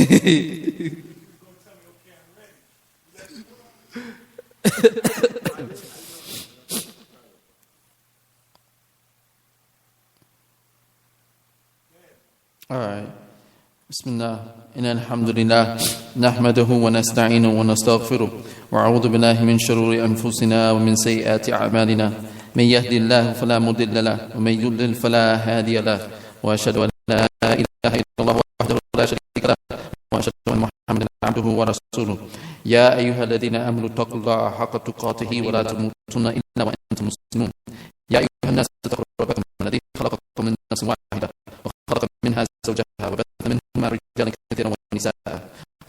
All right. Bismillah. Inna alhamdulillah. Nahmaduhu wa nasta'inu wa nastaghfiruh. Wa a'udhu billahi min shururi anfusina wa min sayyiati a'malina. Man yahdihillahu fala mudilla lahu wa man yudlil fala hadiya lahu. Wa ashhadu an la ilaha illallah wahdahu la sharika lahu. Wa ashhadu anna Muhammadan abduhu wa rasuluh. Ya ayyuhalladhina amanu taqullaha haqqa tuqatih wa la tamutunna illa wa antum muslimun. Ya ayyuhan nas ittaqu rabbakum alladhi khalaqakum min nafsin wahidah wa khalaqa minha zawjaha wa batha minhuma rijalan kathiran wa nisaa.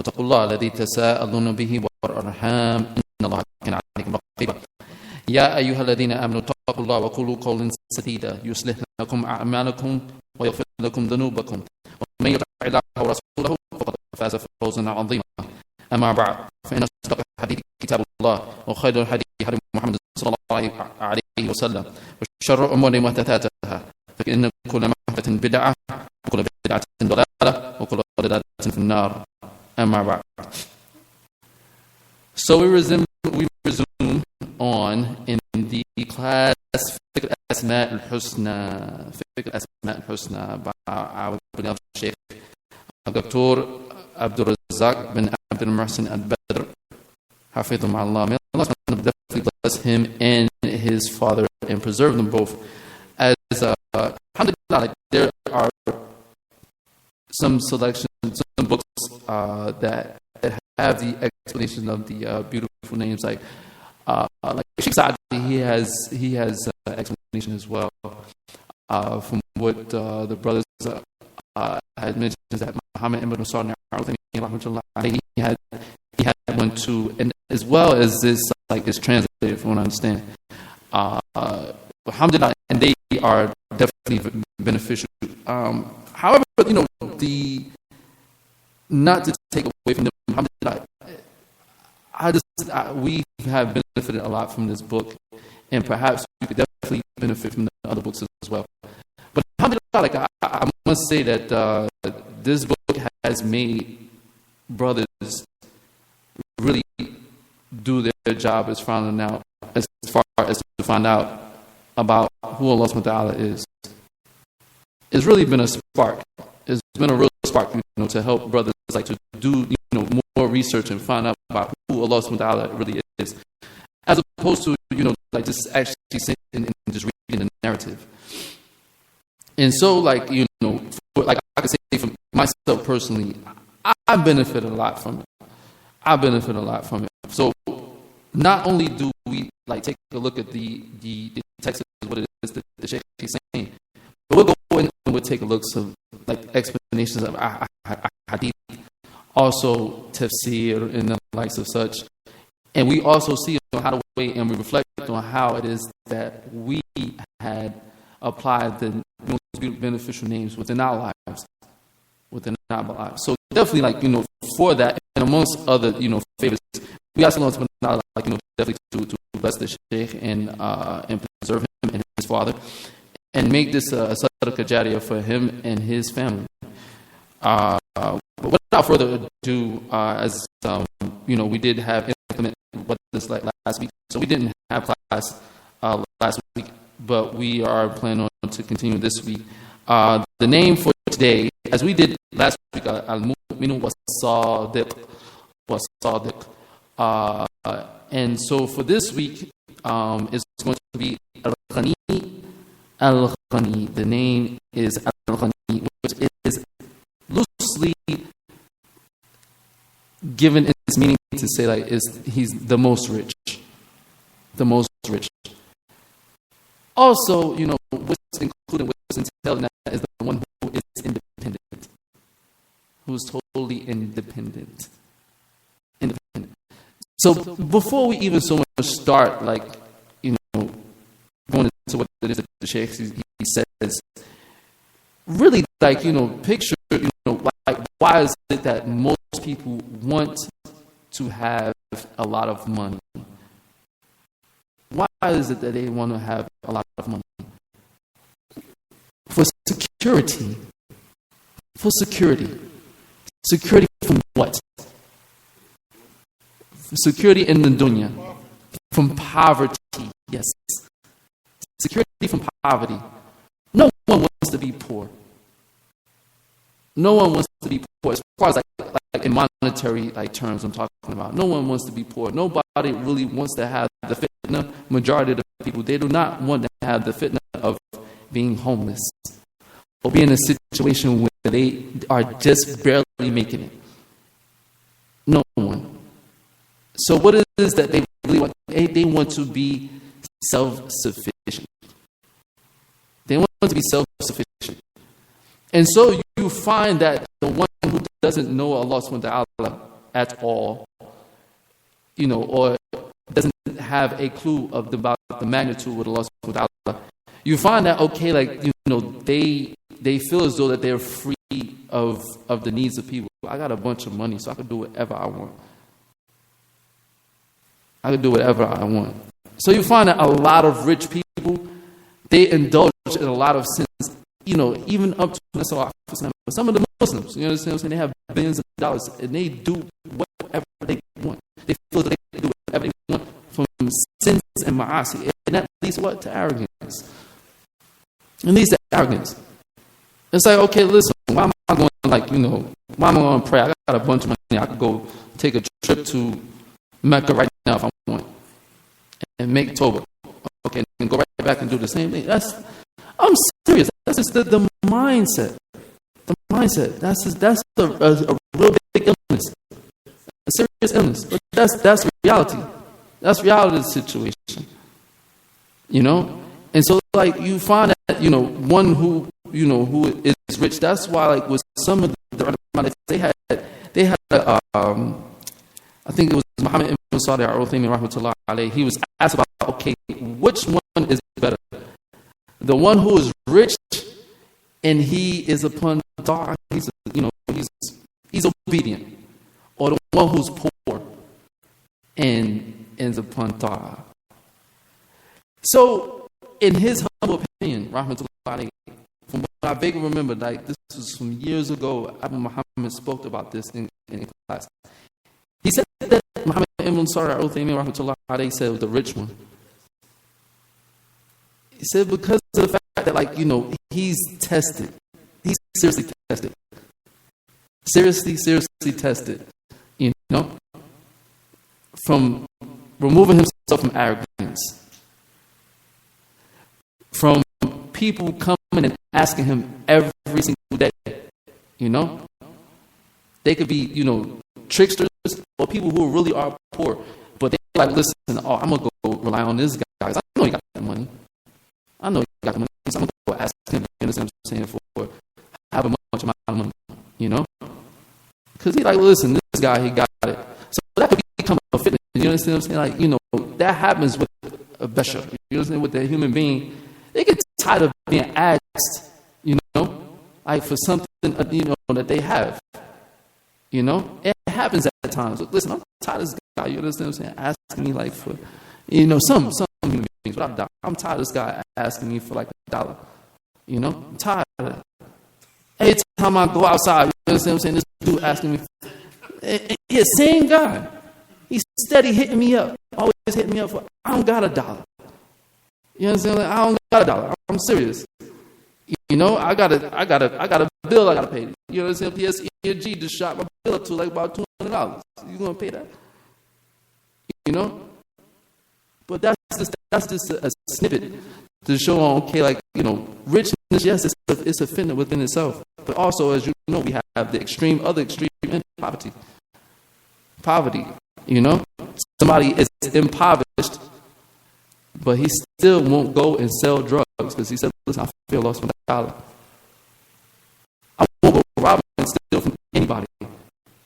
واتقوا الله الذي تساءلون به والأرحام إن الله كان عليكم رقيبا. يا أيها الذين آمنوا اتقوا الله وقولوا قولا سديدا يصلح لكم أعمالكم ويغفر لكم ذنوبكم ومن يطع الله ورسوله فقد فاز فوزا عظيما. أما بعد فإن أصدق الحديث كتاب الله وخير الحديث حديث محمد صلى الله عليه وسلم وشر الأمور محدثاتها فإن كل محدثة بدعة وكل بدعة ضلالة وكل ضلالة في النار. So we resume on in the class Fiqh al-Asma' al-Husna, Fiqh al-Asma' al-Husna by our beloved Sheikh Dr. Abdul bin Abdul Muhsin al-Badr, Hafidhum Allah. May Allah definitely bless him and his father and preserve them both. As alhamdulillah, like, there are some selections, some books that have the explanation of the beautiful names, like Sheikh Saadi, he has explanation as well. From what the brothers had mentioned, that Muhammad ibn Sa'd al-Ghani, he had one too, and as well as this, like, is translated from what I understand. Alhamdulillah, and they are definitely beneficial. However, not to take away from them, alhamdulillah, we have benefited a lot from this book, and perhaps we could definitely benefit from the other books as well. But alhamdulillah, like, I must say that this book has made brothers really do their job as far as to find out about who Allah subhanahu wa ta'ala is. It's really been a spark. It's been a real spark, to help brothers, like, to do, more research and find out about who Allah subhanahu wa ta'ala really is, as opposed to, like, just actually sitting and just reading the narrative. And so, like, like I could say for myself personally, I benefit a lot from it. So not only do we, like, take a look at the text of what it is that the Shaykh is saying, but we'll go in and we'll take a look at, like, explanations of hadith, also tafsir and the likes of such. And we also see how to weigh and we reflect on how it is that we had applied the most beneficial names within our lives. So definitely, like, for that, and amongst other, favors, we ask Allah subhanahu wa ta'ala, like, definitely to bless the Shaykh and preserve him and his father, and make this a sadaqah jariyah for him and his family. But without further ado, as we did have implement what this like last week, so we didn't have class last week, but we are planning on to continue this week. The name for today, as we did last week, al-mu'minu was-sadiq, and so for this week, it's going to be Al-Ghani. Al-Ghani. The name is Al-Ghani, which is loosely given its meaning to say, like, he's the most rich. The most rich. Also, what's included, what's entailed in that is the one who is independent. Who's totally independent. So before we even so much start, like, going into what it is that the Shaykh he says, really, like, picture, like, why is it that most people want to have a lot of money? Why is it that they want to have a lot of money? For security. Security from what? Security in the dunya. From poverty, yes. Security from poverty. No one wants to be poor. No one wants to be poor. As far as like in monetary terms I'm talking about. No one wants to be poor. Nobody really wants to have the fitna. Majority of the people, they do not want to have the fitna of being homeless or being in a situation where they are just barely making it. No one. So what it is that they really want? They want to be self-sufficient. They want to be self-sufficient. And so you find that the one who doesn't know Allah subhanahu wa ta'ala at all, or doesn't have a clue about the magnitude of Allah subhanahu wa ta'ala, you find that, they feel as though that they're free of the needs of people. I got a bunch of money, so I can do whatever I want. I can do whatever I want. So you find that a lot of rich people, they indulge in a lot of sins, even up to some of the Muslims, you understand what I'm saying? They have billions of dollars and they do whatever they want. They feel that they can do whatever they want from sins and ma'asi. And that leads what? To arrogance. It leads to arrogance. It's like, okay, listen, why am I going why am I going to pray? I got a bunch of money. I could go take a trip to Mecca right now if I want and make Tawbah. Okay, and go right back and do the same thing. I'm serious. That's just the mindset. The mindset. That's a real big illness. A serious illness. But that's reality. That's reality of the situation. And so you find that, one who is rich. That's why with some of the they had I think it was Muhammad ibn Salih al-Uthaymin rahmatullah alayhi. He was asked about, okay, which one is better? The one who is rich and he is upon ta'ah, he's obedient, or the one who's poor and is upon ta'ah. So, in his humble opinion, rahmatullah alayhi, from what I vaguely remember, this was from years ago, Abu Muhammad spoke about this in class. He said that Muhammad ibn Salih al-Uthaymin rahmatullah alayhi said the rich one. He said because of the fact that he's tested. He's seriously tested. Seriously tested. From removing himself from arrogance. From people coming and asking him every single day. They could be, tricksters or people who really are poor, but they're listen, I'm going to go rely on this guy because I know he got the money. I know he got the money, so I'm going to go ask him, you understand what I'm saying, for have a much amount of money, Because he's listen, this guy, he got it. So that could become a fitness, you understand what I'm saying? That happens with a bashar, you understand, with a human being. They get tired of being asked, for something, that they have. It happens at times. Listen, I'm tired of this guy, you understand what I'm saying, asking me for, some human beings, without a doubt. I'm tired of this guy asking me for $1. I'm tired of it. Every time I go outside, you understand what I'm saying, this dude asking me, yeah, same guy. He's steady hitting me up, always hitting me up for, I don't got $1. You understand? I don't got $1. I'm serious. I got a bill I gotta pay. You understand? PSG just shot my bill up to about $200. You gonna pay that? But that's just a snippet to show on, okay, richness, yes, it's a fitna within itself. But also, as you know, we have the other extreme in poverty. Poverty, somebody is impoverished, but he still won't go and sell drugs because he said, listen, I feel lost with $1. I won't go rob and steal from anybody.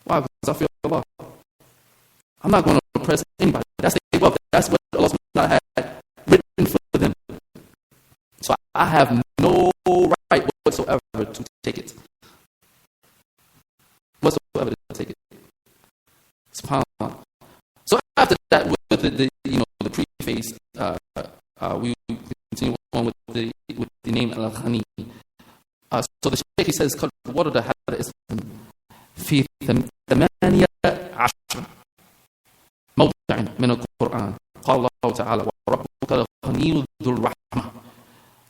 Why? Because I feel lost. I'm not going to oppress anybody. That's their wealth. That's what Allah had written for them. So I have no right whatsoever to take it. Whatsoever to take it. SubhanAllah. So after that, with the preface, we continue on with the name Al-Ghani. So the Shaykh says, water the hadith في 18 موضع من القرآن. قال الله تعالى وربك الغني ذو الرحمة.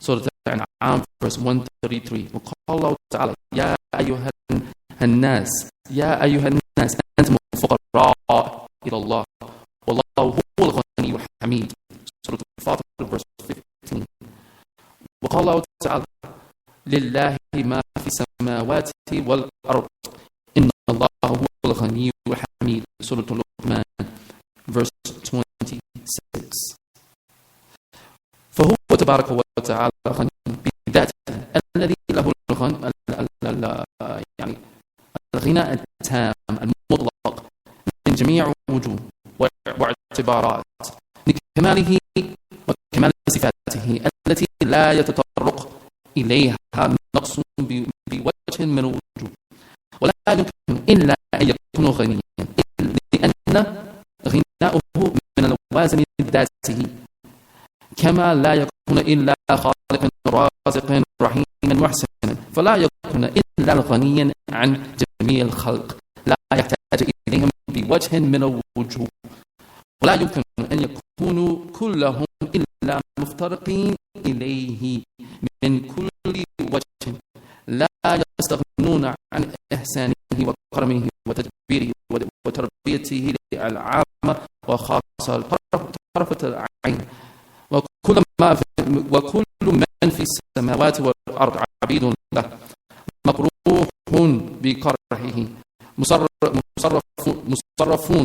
سورة الأنعام verse 133. وقال الله تعالى يا أيها الناس أنتم الفقراء إلى الله والله هو الغني الحميد. سورة الفاطر verse 15. وقال الله تعالى لله ما في السماوات والأرض إن الله هو الغني الحميد. سورة اللقمان verse 26. فهو تبارك وتعالى غني بذاته الذي له يعني الغناء التام المطلق من جميع وجوه واعتبارات لكماله وكمال صفاته التي لا يتطرق إليها نقص بوجه من الوجوه ولا يمكن إلا أن يكون غنيا لأن غناؤه من لوازم ذاته كما لا يكون إلا خالق رازق رحيم محسن فلا يكون إلا غنيا عن جميع الخلق لا يحتاج إليهم بوجه من الوجوه ولا يمكن أن يكونوا كلهم إلا مفترقين إليه من كل وجه لا يستغنون عن إحسانه وكرمه وتدبيره وتربيته العامة وخاصة طرفة العين وكل من في السماوات والأرض عبيد له مكروه بكرهه مصرفون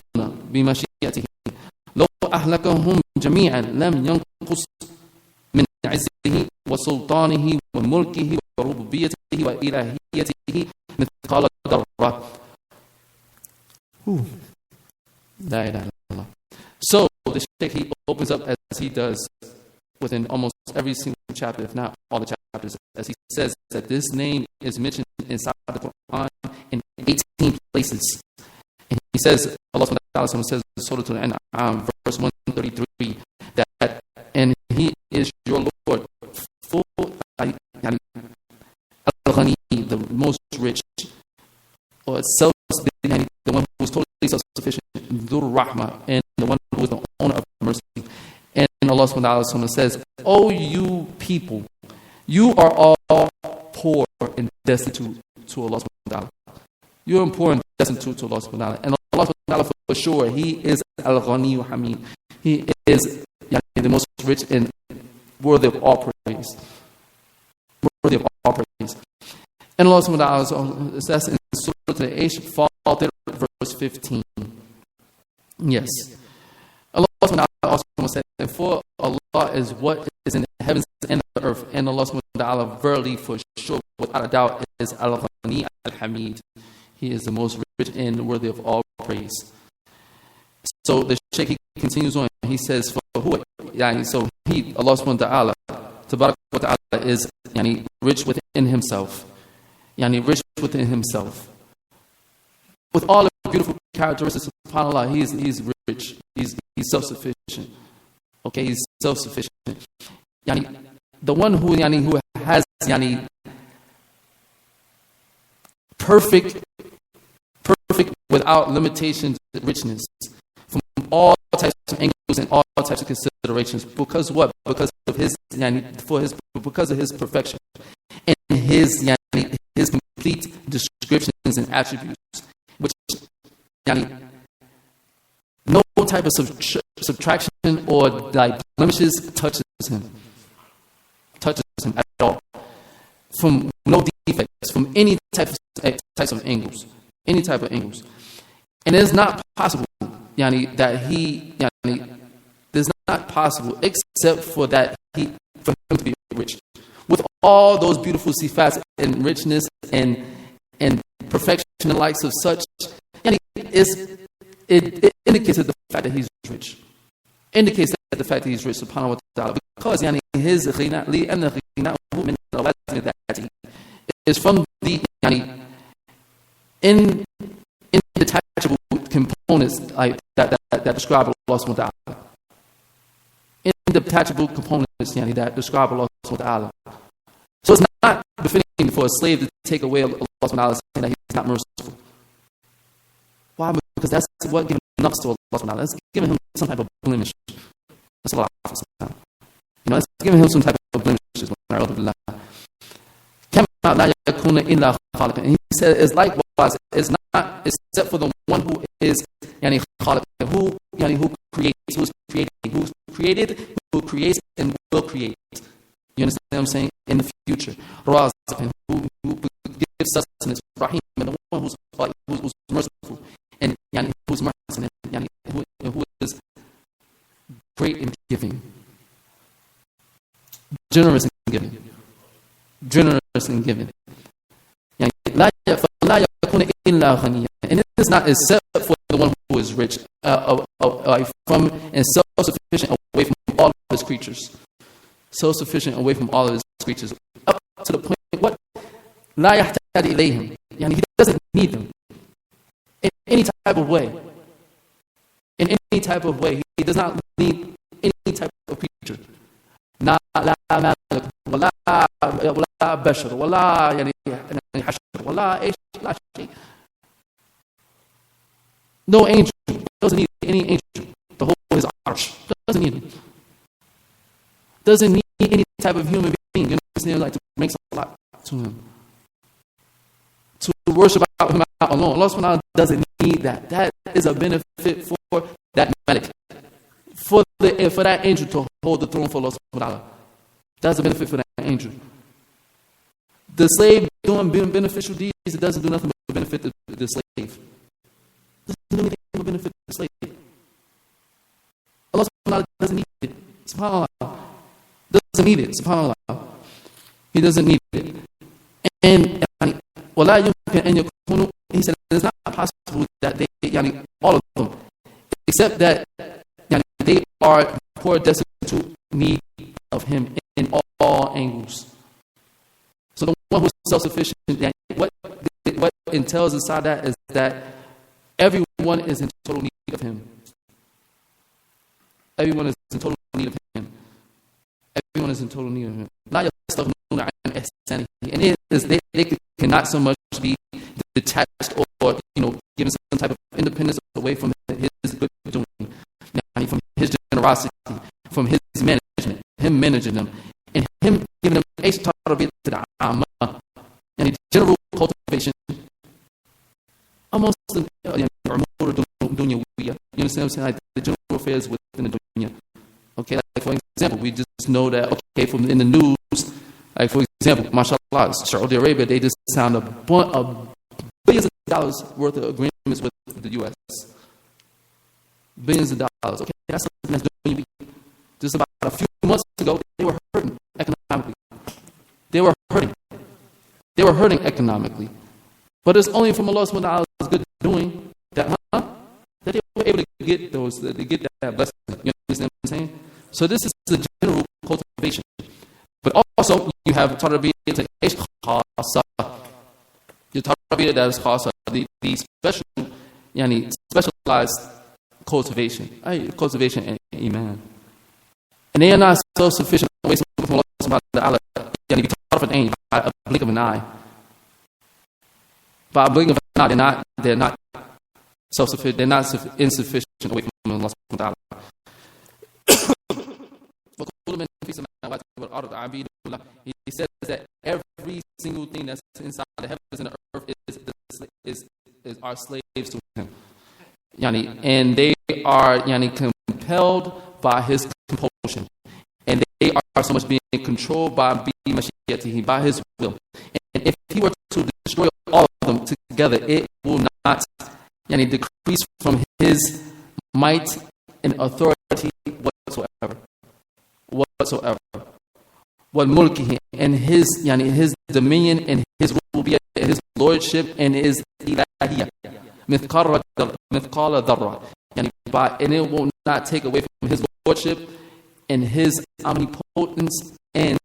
بمشيئته لو أهلكهم جميعا لم ينقص من عزه وسلطانه وملكه وربوبيته وإلهيته مثقال ذرة. لا إله إلا الله. So the Shaykh, he opens up as he does within almost every single chapter, if not all the chapters, as he says that this name is mentioned inside the Quran in 18 places. And he says, Allah SWT says in Surah Al-An'am, verse 133, that, and he is your Lord, full, Al-Ghani, the most rich, or the one who is totally self-sufficient, Dhur Rahmah, and the one who is the owner of mercy. And Allah SWT says, "O you people, you are all poor and destitute to Allah SWT. You are poor and destitute to Allah SWT. And Allah SWT for sure, He is Al-Ghani Hamid. He is the most rich and worthy of all praise. Worthy of all praise. And Allah SWT says in Surah Al-Fatir, verse 15. Yes. Allah SWT also said, for Allah is what is in the heavens and the earth, and Allah SWT verily for sure, without a doubt, is Al-Ghani Al-Hamid. He is the most rich and worthy of all praise. So the Shaykh, he continues on. He says, for who? So he, Allah SWT, Tabarak wa Ta'ala, is rich within himself. Rich within himself. With all the beautiful characteristics, subhanAllah, he's rich. He's self-sufficient. Okay, he's self-sufficient. The one who has perfect without limitations richness from all types of angles and all types of considerations. Because what? Because of his because of his perfection and his complete descriptions and attributes, which no type of subtraction or blemishes touches him at all. From no defects, from any types of angles, any type of angles. And it is not possible, that he, it's not possible except for that for him to be rich. With all those beautiful sifats and richness and perfection and likes of such, it indicates the fact that he's rich. Indicates that the fact that he's rich, subhanahu wa ta'ala. Because his ghina li and the ghina min lawazim dhati is from the indetachable components that describe Allah subhanahu wa ta'ala. Indetachable components that describe Allah subhanahu wa ta'ala. So it's not befitting for a slave to take away Allah subhanahu wa ta'ala, saying that he's not merciful. because that's what giving nuts to Allah subhanahu wa ta'ala. That's giving him some type of blemish. That's Allah subhanahu wa ta'ala. That's giving him some type of blemishes. And he said, it's likewise, it's not except for the one who is who creates, who's created, and will create. You understand what I'm saying? In the future. Raziq, who gives sustenance, Rahim, and the one who's merciful, and who's merciful, and who is great in giving. Generous in giving. And it is not except for the one who is rich, from and self-sufficient away from all of his creatures. Self-sufficient away from all of his creatures. Up to the point, what? لا يحتاج إليهم. He doesn't need them. In any type of way. He does not need any type of creature. لا مالك ولا بشر ولا حشر ولا إيش لا شيء. No angel doesn't need any angel to hold his arsh. Doesn't need him. Doesn't need any type of human being. You understand? Like to make a lot to him. To worship him out alone. Allah subhanahu wa ta'ala doesn't need that. That is a benefit for that malik. For that angel to hold the throne for Allah subhanahu wa ta'ala. That's a benefit for that angel. The slave being beneficial deeds, it doesn't do nothing but benefit the slave. It doesn't do anything but benefit the slave. Allah subhanahu wa ta'ala doesn't need it. SubhanAllah. Doesn't need it. SubhanAllah. He doesn't need it. And he said it's not possible that they, all of them, except that they are poor, destitute, need of him in all angles. So the one who's self-sufficient, what entails inside that is that everyone is in total need of him. Everyone is in total need of him. Everyone is in total need of him. And it is they cannot so much be detached or given some type of independence away from his good doing, from his generosity, from his management, him managing them, and him giving them a general cultivation. Almost you understand what I'm saying? Like the general affairs within the dunya. Okay, like for example, we just know that from in the news, like for example, mashallah, Saudi Arabia, they just signed a billions of dollars worth of agreements with the U.S. Billions of dollars. Okay, that's something that's doing. Just about a few months ago, they were hurting economically. They were hurting economically. But it's only from Allah subhanahu wa ta'ala's good doing that they were able to get that blessing. You understand what I'm saying? So this is the general cultivation. But also you have tarbiyah to ish khasa. Your tarbiyah that is khasa, the special, specialized cultivation. Cultivation and iman. And they are not self-sufficient away from Allah subhanahu wa ta'ala. By a blink of an eye. By a blink of an eye, they're not self-sufficient. They're not insufficient away from Allah subhanahu wa ta'ala. He says that every single thing that's inside the heavens and the earth is our slaves to him. And they are compelled by his compulsion. And they are so much being controlled by his will. And if he were to destroy all of them together, it will not decrease from his might and authority whatsoever. What mulkihi, and his dominion and his rububiyyah, his lordship and his ilahiyah. Mithqala dharra. And it will not take away from his lordship and his omnipotence and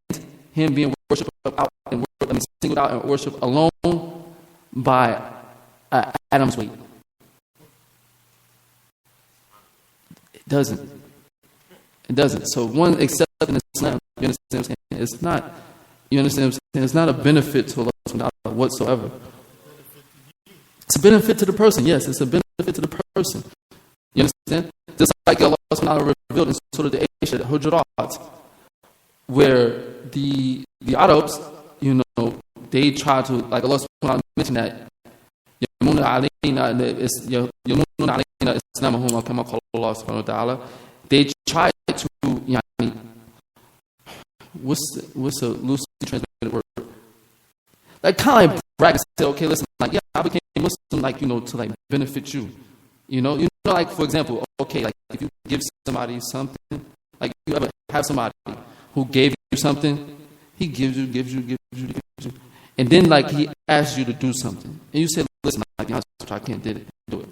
him being worshipped out and singled out and worshipped alone by Adam's weight. It doesn't. So one except in Islam, you understand what I'm saying? It's not. You understand what I'm saying? It's not a benefit to Allah whatsoever. It's a benefit to the person. Yes, it's a benefit to the person. You understand? Just like Allah subhanahu wa ta'ala revealed in Surah the Hujurat, where the Arabs, they try to, like Allah subhanahu wa ta'ala mentioned that, they try to, what's a loosely translated word? Like kind of like brag and say, okay, listen, like, yeah, I became Muslim, like, to like benefit you. Like, for example, okay, like if you give somebody something, like you ever have somebody who gave you something, he gives you. And then like he asks you to do something. And you say, listen, like, I can't do it.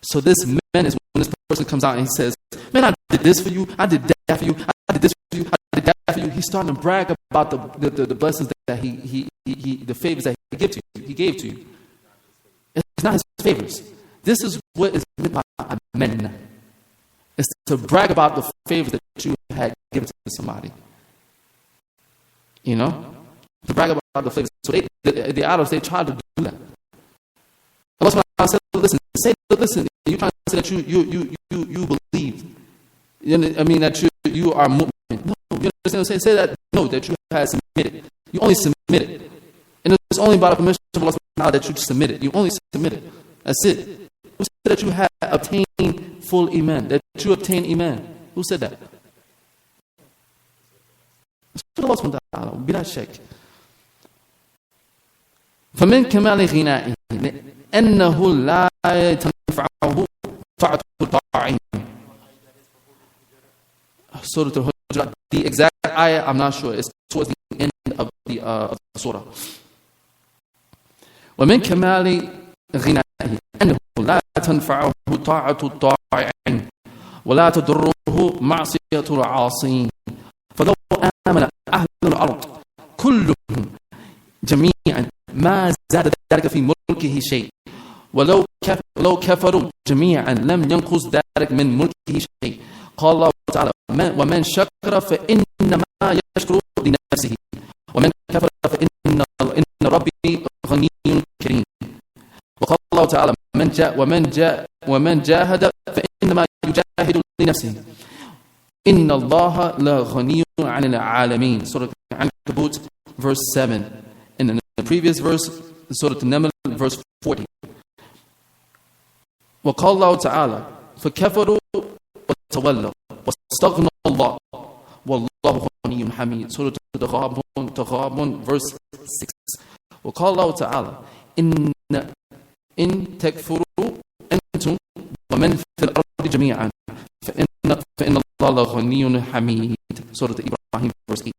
So this man is when this person comes out and he says, man, I did this for you, I did that for you, I did this for you, I did that for you. He's starting to brag about the blessings that he the favors that he gave to you. It's not his favors. This is what is meant by amen. It's to brag about the favors that you had given to somebody. To brag about the favors. So the Arabs, they tried to do that. Allah subhanahu wa ta'ala said, listen, you're trying to say that you believe. I mean that you are mu'min. No, you understand? Say that, no, that you have submitted. You only submitted. And it's only by the permission of Allah subhanahu wa ta'ala that you submitted. You only submitted. That's it. Who said that you have obtained full iman? That you obtained iman? Who said that? Allah subhanahu wa ta'ala, bila shak. فمن كمال غنائه أنه لا تنفعه طاعة الطاعين. Surah Al-Hujurat, the exact ayah, I'm not sure. It's towards the end of the surah. ومن كمال غنائه أنه لا تنفعه طاعة الطاعين ولا تضره معصية العاصين فلو آمن أهل الأرض كلهم جميعا ما زاد ذلك في ملكه شيء ولو كفروا جميعا لم ينقص ذلك من ملكه شيء. قال الله تعالى ومن شكر فإنما يشكر لنفسه ومن كفر فإن ربي غني كريم. وقال الله تعالى ومن جاهد فإنما يجاهد لنفسه إن الله لغني عن العالمين. Surah Al-Ankabut, verse 7. And in the previous verse, Surah Al-Naml, verse 40. وقال الله تعالى فكفروا وتولوا واستغنى الله والله غني حميد. Surah Al-Taghabun, verse 6. وقال الله تعالى إن تكفروا أنتم ومن في الأرض جميعا فإن الله غني حميد. Surah Ibrahim, verse 8.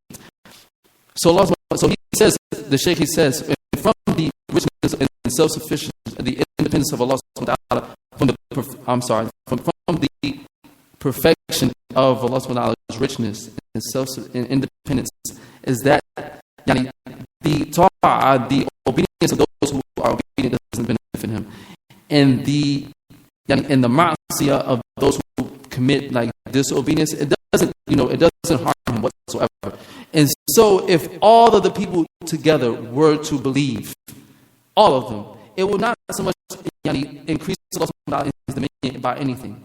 So he says, the Shaykh, he says, from the richness and self-sufficiency, the independence of Allah subhanahu wa ta'ala, from the perfection of Allah subhanahu wa ta'ala's richness and independence, is that the ta'ah, the obedience of those who are obedient doesn't benefit him. And the ma'asiyah of those who commit like disobedience, it doesn't harm him whatsoever. And so if all of the people together were to believe, all of them, it would not so much increase his dominion by anything.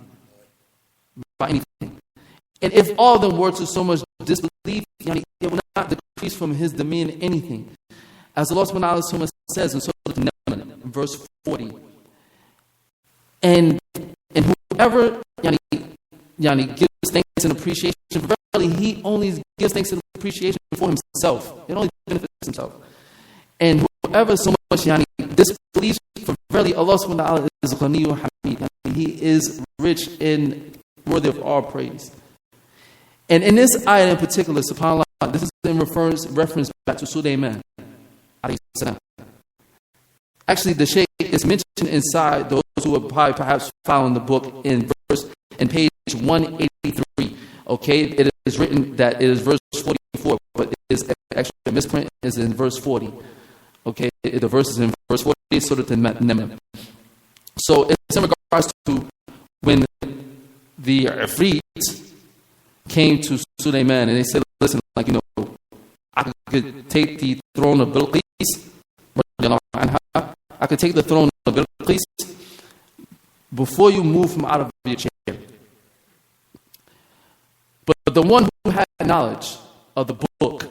And if all of them were to so much disbelieve, it would not decrease from his dominion anything. As Allah subhanahu wa ta'ala says in Surah Al-Naml, verse 40. And whoever gives thanks and appreciation, verily he only gives thanks and appreciation for himself. It only benefits himself. And whoever so much disbelieves, for verily Allah subhanahu wa ta'ala is Ghani Hamid. He is rich and worthy of all praise. And in this ayah in particular, subhanAllah, this is in reference back to Sulaiman. Actually, the Shaykh is mentioned inside those who are probably perhaps following the book in page 183. Okay, it is written that it is verse 44, but it is actually a misprint is in verse 40. Okay, the verse is in verse 40, Surah Al-Naml. So it's in regards to when the Ifrit came to Sulaiman and they said, listen, I could take the throne of Bilqis, I could take the throne Bilqis, before you move from out of your chair. But the one who had knowledge of the book,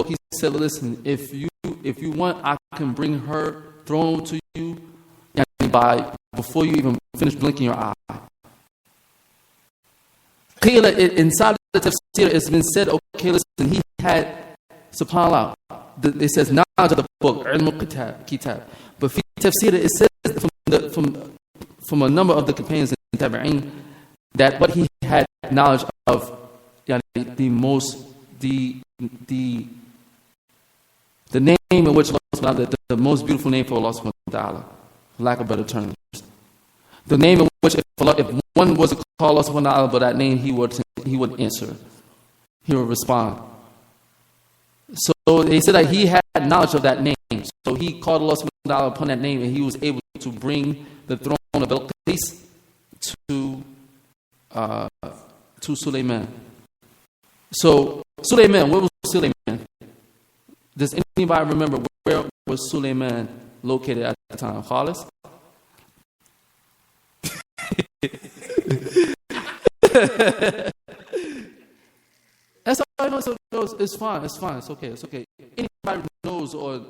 he said, listen, if you want, I can bring her throne to you before you even finish blinking your eye. Inside the tafsir, it's been said, okay, listen, he had, subhanAllah, it says knowledge of the book, ilm kitab. But fi tafsir, it says from a number of the companions in Tabi'een that what he had knowledge of, the name in which Allah, the most beautiful name for Allah subhanahu wa ta'ala, for lack of better terms. The name in which if one was to call Allah subhanahu wa ta'ala by that name, he would answer. He would respond. So they said that he had knowledge of that name. So he called Allah subhanahu wa ta'ala upon that name, and he was able to bring the throne of Bilqis to Sulaiman. So Sulaiman, where was Sulaiman? Does anybody remember where was Sulaiman located at the time? Khalis? That's all I know. So it's fine. It's okay. Anybody knows or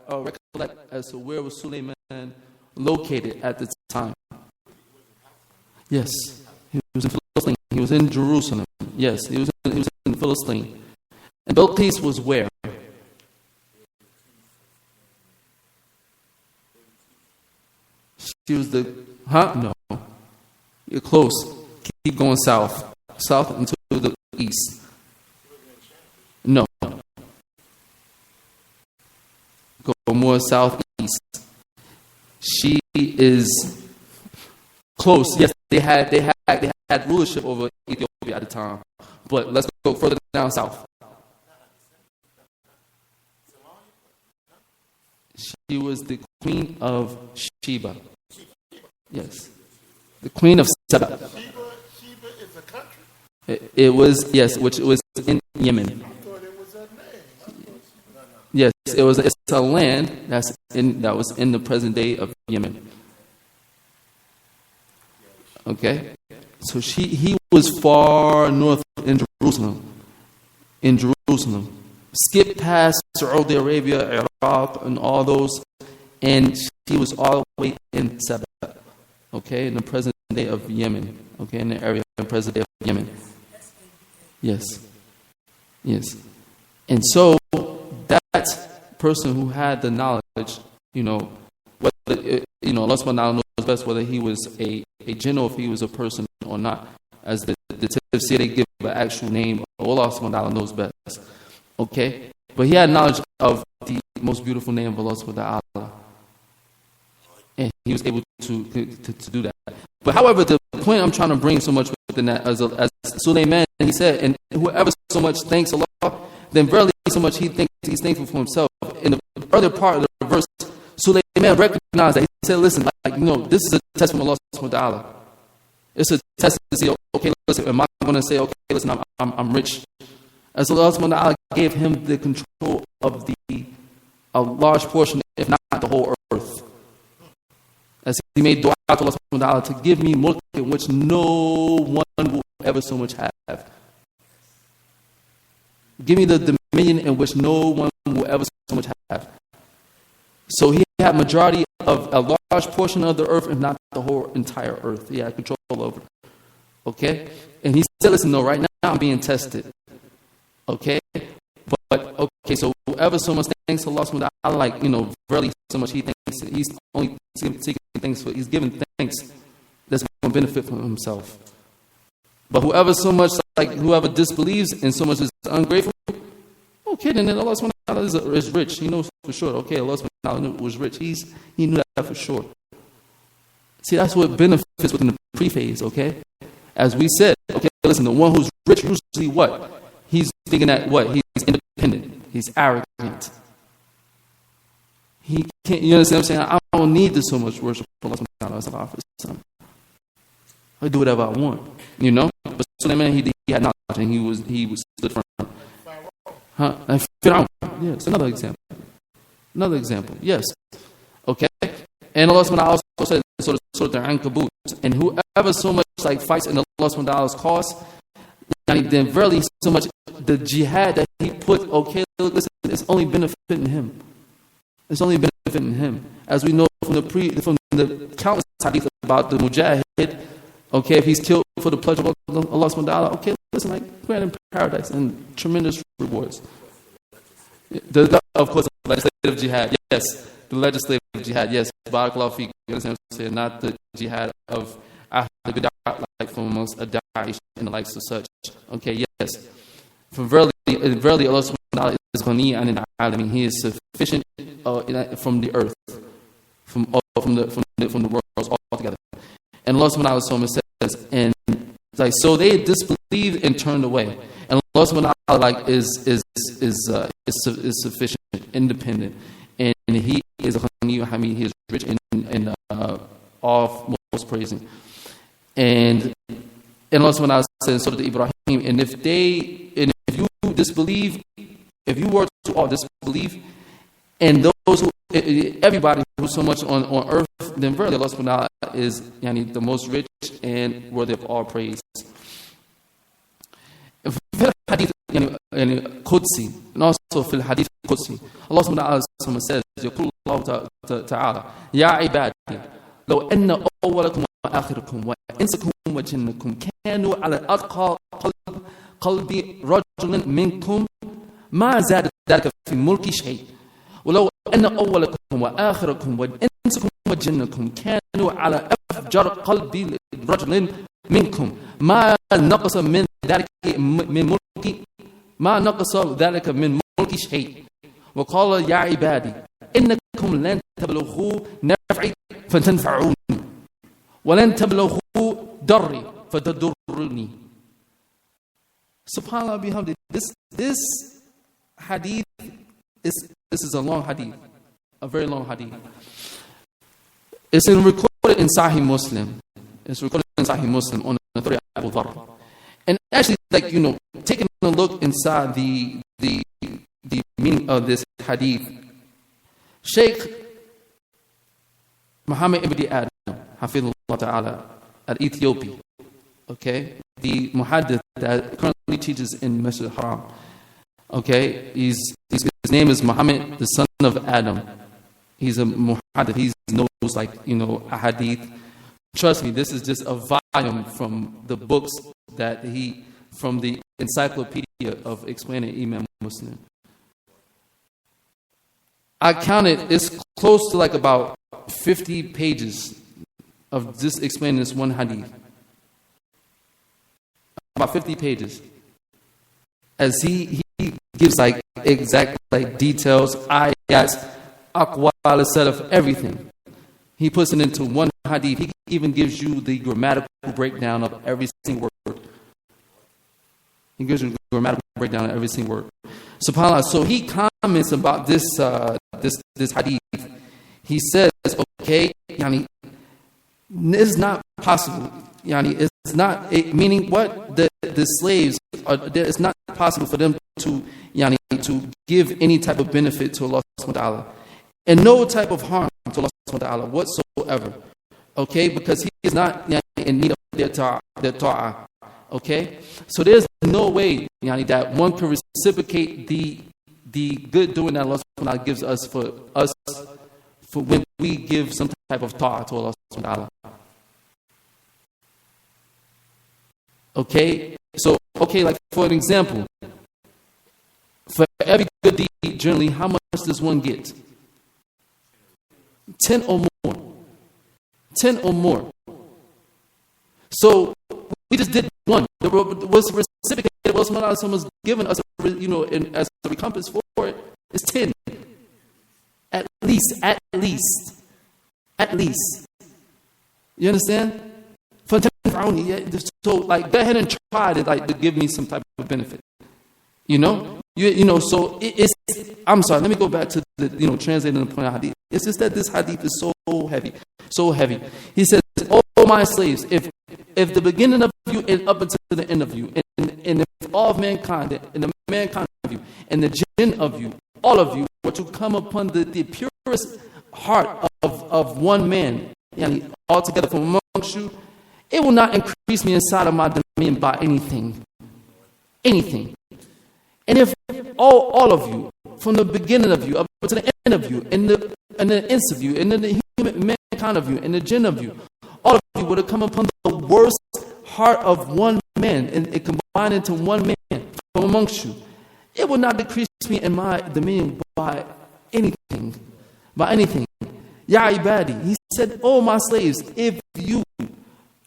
recollect as to where was Sulaiman located at the time? Yes, he was in Philistine. He was in Jerusalem. Yes, he was in Philistine. And Bilqis was where? She was No. You're close. Keep going south. South into the east. No. Go more southeast. She is close. Yes, they had rulership over Ethiopia at the time. But let's go further down south. She was the queen of Sheba. Yes. The queen of Saba. Sheba is a country? It was, yes, which was in Yemen. I thought it was a name. Yes, it's a land that was in the present day of Yemen. Okay? So he was far north in Jerusalem. Skip past Saudi Arabia, Iraq, and all those, and she was all the way in Saba. Okay, in the present day of Yemen. Okay, in the area of the present day of Yemen. Yes. And so that person who had the knowledge, whether Allah subhanahu wa ta'ala knows best whether he was a jinn or if he was a person or not. As the tafsir, they give an actual name. Allah subhanahu wa ta'ala knows best. Okay? But he had knowledge of the most beautiful name of Allah subhanahu wa ta'ala. And he was able to do that. But however, the point I'm trying to bring so much within that, as Sulaiman, he said, and whoever so much thanks Allah, then verily so much he's thankful for himself. In the earlier part of the verse, Sulaiman recognized that. He said, listen, this is a test from Allah subhanahu wa ta'ala. It's a test to see, okay, listen, am I going to say, okay, listen, I'm rich? As Allah subhanahu wa ta'ala gave him the control of a large portion, if not the whole earth. As he made dua to Allah subhanahu wa ta'ala to give me mulk in which no one will ever so much have. Give me the dominion in which no one will ever so much have. So he had majority of a large portion of the earth, if not the whole entire earth. He had control over it. Okay? And he said, listen, no, right now I'm being tested. Okay? But okay, so whoever so much thanks to Allah subhanahu wa ta'ala, really so much he thinks he's only seeking thanks for, he's giving thanks that's going to benefit from himself. But whoever disbelieves and so much is ungrateful, okay, then Allah subhanahu wa ta'ala is rich. He knows for sure. Okay, Allah subhanahu wa ta'ala was rich. He knew that for sure. See, that's what benefits within the pre-phase, okay? As we said, okay, listen, the one who's rich usually what? He's thinking that what? He's independent. He's arrogant. He can't, you understand what I'm saying? I don't need this so much worship from Allah subhanahu wa ta'ala. I do whatever I want, But Sulaiman, he had knowledge and he was stood firm. And Fir'aun, yeah, it's another example. Another example, yes. Okay? And Allah subhanahu wa ta'ala also said in Surah Al-Ankabut, and whoever so much like fights in Allah subhanahu wa ta'ala's cause, then verily so much the jihad that he put, okay, listen, it's only benefiting him. It's only benefiting him. As we know from the countless hadith about the mujahid, okay, if he's killed for the pleasure of Allah subhanahu wa ta'ala, okay, listen, like granted paradise and tremendous rewards. Of course, the legislative jihad, yes. The legislative jihad, yes. Barakallahu fiqh, you understand what I'm saying? Not the jihad of Ahl Bid'ah, like from amongst Daesh and the likes of such. Okay, yes. For verily Allah subhanahu wa ta'ala is Ghani anil alamin. He is sufficient from the earth, from the worlds altogether. And Allah subhanahu wa ta'ala says, and like so they disbelieved and turned away. And Allah subhanahu wa ta'ala like is sufficient, independent, and He is a Ghani Hamid. He is rich in all most praising. And Allah subhanahu wa ta'ala says so to Ibrahim, and if you disbelieve, if you were to all disbelieve, and those who everybody who's so much on earth, then verily Allah subhanahu wa ta'ala is the most rich and worthy of all praise. في الحديث قدسي and also في الحديث القدسي الله سبحانه وتعالى says يقول الله تعالى يا عبادي لو أن أولكم وآخركم وإنسكم وجنكم كانوا على أتقى قلب رجل منكم ما زاد ذلك في ملكي شيء ولو أن أولكم وآخركم وإنسكم وجنكم كانوا على أفجر قلب رجل منكم ما نقص من ذلك من ملكي ما نقص ذلك من ملكي شيء وقال يا عبادي إنكم لن تبلغوا نفعي فتنفعوني ولن تبلغوا ضري فتضرني. SubhanAllah bihamdi. This hadith is a long hadith, a very long hadith. It's recorded in Sahih Muslim. It's recorded in Sahih Muslim on the authority of Abu Dharr. And actually, taking a look inside the meaning of this hadith, Sheikh Muhammad ibn Adam, Hafidhullah Ta'ala, at Ethiopia, okay, the muhaddith that currently teaches in Masjid al-Haram, okay, his name is Muhammad, the son of Adam. He's a muhaddith. He knows a hadith. Trust me, this is just a volume from the books from the encyclopedia of explaining Imam Muslim. I counted, it's close to about 50 pages of just explaining this one hadith. About 50 pages. As he gives exact details, ayats, aqwal, salaf, everything. He puts it into one hadith. He even gives you the grammatical breakdown of every single word. He gives you the grammatical breakdown of every single word. SubhanAllah. So he comments about this hadith. He says, okay, it's not possible. It's not meaning what the slaves are. It's not possible for them to give any type of benefit to Allah subhanahu wa ta'ala, and no type of harm to Allah subhanahu wa ta'ala whatsoever. Okay, because he is not in need of their ta'ah. Okay, so there's no way that one can reciprocate the good doing that Allah subhanahu wa ta'ala gives us for when we give some type of ta'ah to Allah subhanahu wa ta'ala. Okay, so for an example, for every good deed, generally, how much does one get? 10 or more. 10 or more. So we just did one. There was reciprocated. What someone was given us, as a recompense for it, is 10. At least. You understand? So go ahead and try to give me some type of benefit. So it's, I'm sorry, let me go back to the, translating the point of hadith. It's just that this hadith is so heavy. He says, "Oh my slaves, if the beginning of you and up until the end of you, and if all of mankind, and the mankind of you, and the jinn of you, all of you, were to come upon the purest heart of one man, altogether from amongst you, it will not increase me inside of my dominion by anything. Anything. And if all of you, from the beginning of you up to the end of you, and the inst of you, and then the human mankind of you, and the jinn of you, all of you would have come upon the worst heart of one man, and it combined into one man from amongst you, it will not decrease me in my dominion by anything. By anything. Ya ibadi. He said, oh my slaves, if you,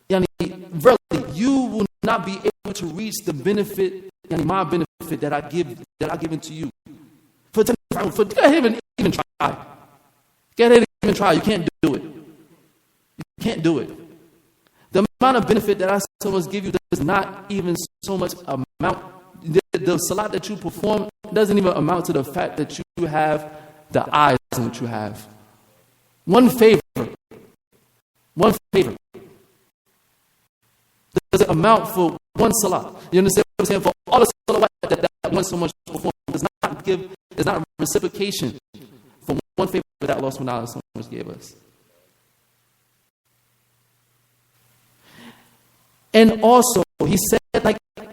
verily, you will not be able to reach the benefit, my benefit that I give into you. For go ahead and even try. Go ahead and even try. You can't do it. You can't do it. The amount of benefit that I so much give you does not even so much amount. The salat that you perform doesn't even amount to the fact that you have the eyes in which you have. One favor. Does it amount for one salah? You understand what I'm saying? For all the salah that one so much perform is not a reciprocation for one favor that Allah subhanahu wa ta'ala gave us. And also, he said,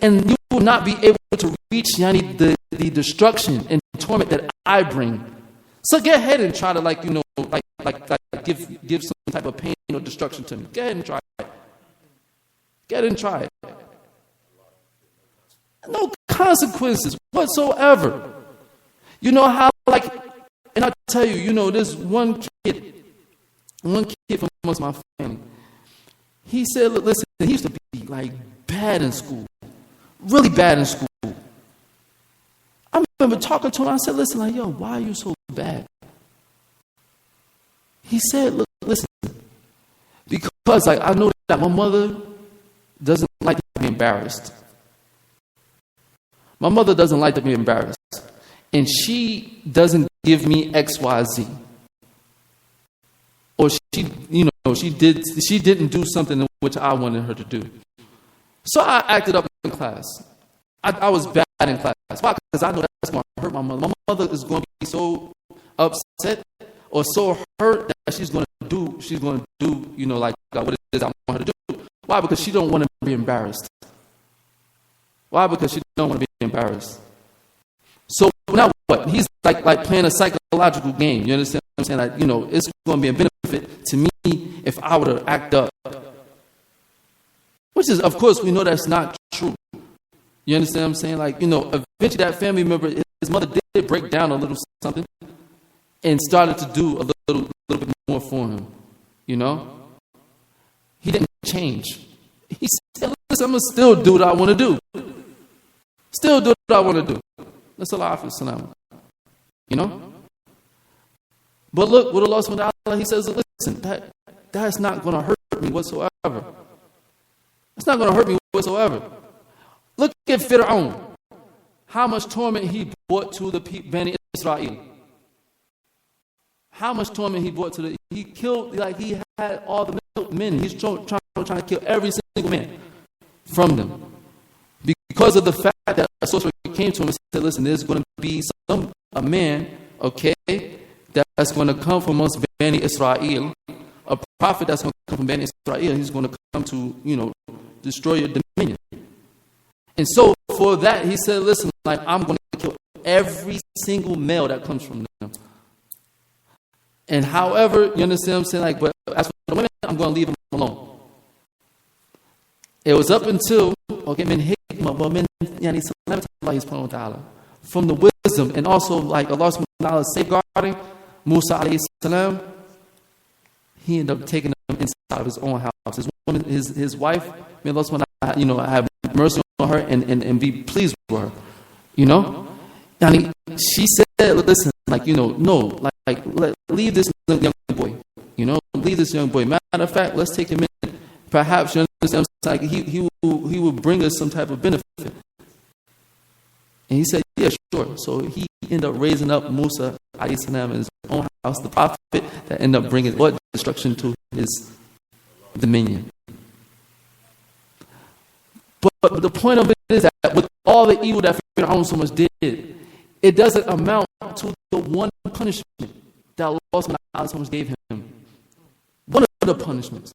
and you will not be able to reach the destruction and torment that I bring. So go ahead and try to give some type of pain or destruction to me. Go ahead and try it. Go ahead and try it. No consequences whatsoever. You know how, and I tell you, there's one kid from amongst my family. He said, look, listen, he used to be bad in school. Really bad in school. I remember talking to him. I said, listen, yo, why are you so bad? He said, look, listen, because I know that my mother doesn't like to be embarrassed. My mother doesn't like to be embarrassed. And she doesn't give me XYZ. Or she didn't do something which I wanted her to do. So I acted up in class. I was bad in class. Why? Because I know that's going to hurt my mother. My mother is going to be so upset or so hurt that she's going to do, what it is I want her to do. Why? Because she don't want to be embarrassed. Why? Because she don't want to be embarrassed. So now what? He's like playing a psychological game. You understand what I'm saying? It's going to be a benefit to me if I were to act up. Which is, of course, we know that's not true. You understand what I'm saying? Eventually that family member, his mother did break down a little something and started to do a little bit more for him. He didn't change. He said, listen, I'm going to still do what I want to do. Still do what I want to do. That's Allah for salam. But look, what Allah subhanahu wa ta'ala, he says, listen, that's not going to hurt me whatsoever. It's not going to hurt me whatsoever. Look at Fir'aun. How much torment he brought to the Bani Israel. How much torment he brought to he killed, he had all the men. He's trying to kill every single man from them. Because of the fact that a sorcerer came to him and said, listen, there's going to be a man, okay, that's going to come from amongst Bani Israel, a prophet that's going to come from Bani Israel. He's going to come to, destroy your dominion. And so for that, he said, listen, I'm going to kill every single male that comes from them. And however, you understand what I'm saying? But as for the women, I'm going to leave them alone. It was up until, okay, from the wisdom and also Allah subhanahu wa ta'ala safeguarding Musa alayhi salam, he ended up taking them inside of his own house. His wife, may Allah subhanahu wa ta'ala, have mercy on her and be pleased with her. And she said, listen, leave this young boy. Leave this young boy. Matter of fact, let's take him in. Perhaps you understand, he will bring us some type of benefit. And he said, yeah, sure. So he ended up raising up Musa alayhi salam in his own house, the prophet that ended up bringing what destruction to his dominion. But the point of it is that with all the evil that Fir'aun so much did, it doesn't amount to the one punishment that Allah subhanahu wa ta'ala gave him. One of the punishments.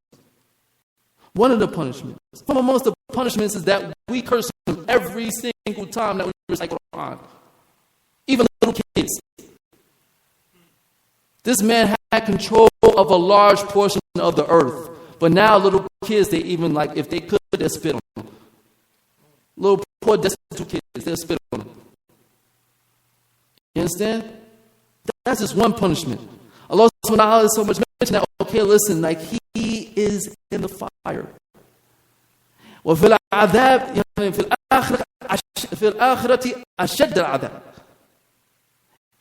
One of the punishments. From amongst the punishments is that we curse him every single time that we recite Quran. Even little kids. This man had control of a large portion of the earth. But now little kids, they even like, if they could, they'll spit on them. Little poor destitute kids, they'll spit on them. You understand? That's just one punishment. Allah subhanahu wa ta'ala so much mentioned that, okay, listen, like he is in the fire. وفي العذاب يعني في الآخرة أشد العذاب.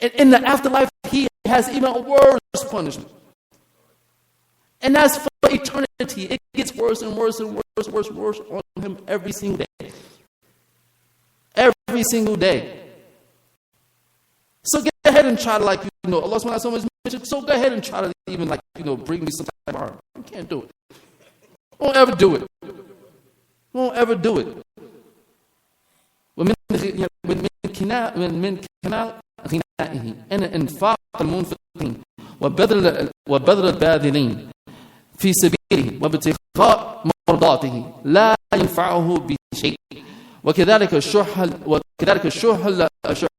And in the afterlife, he has even a worse punishment. And that's for eternity. It gets worse and worse and worse and worse and worse on him every single day. Every single day. So go ahead and try to, like, you know, Allah subhanahu wa ta'ala so much mentioned, so go ahead and try to even, like, you know, bring me some type of harm. You can't do it. Won't ever do it. Won't ever do it. ومن كمال غنائه أن إنفاق المنفقين وبذل الباذلين في سبيله وابتغاء مرضاته لا ينفعه بشيء وكذلك الشح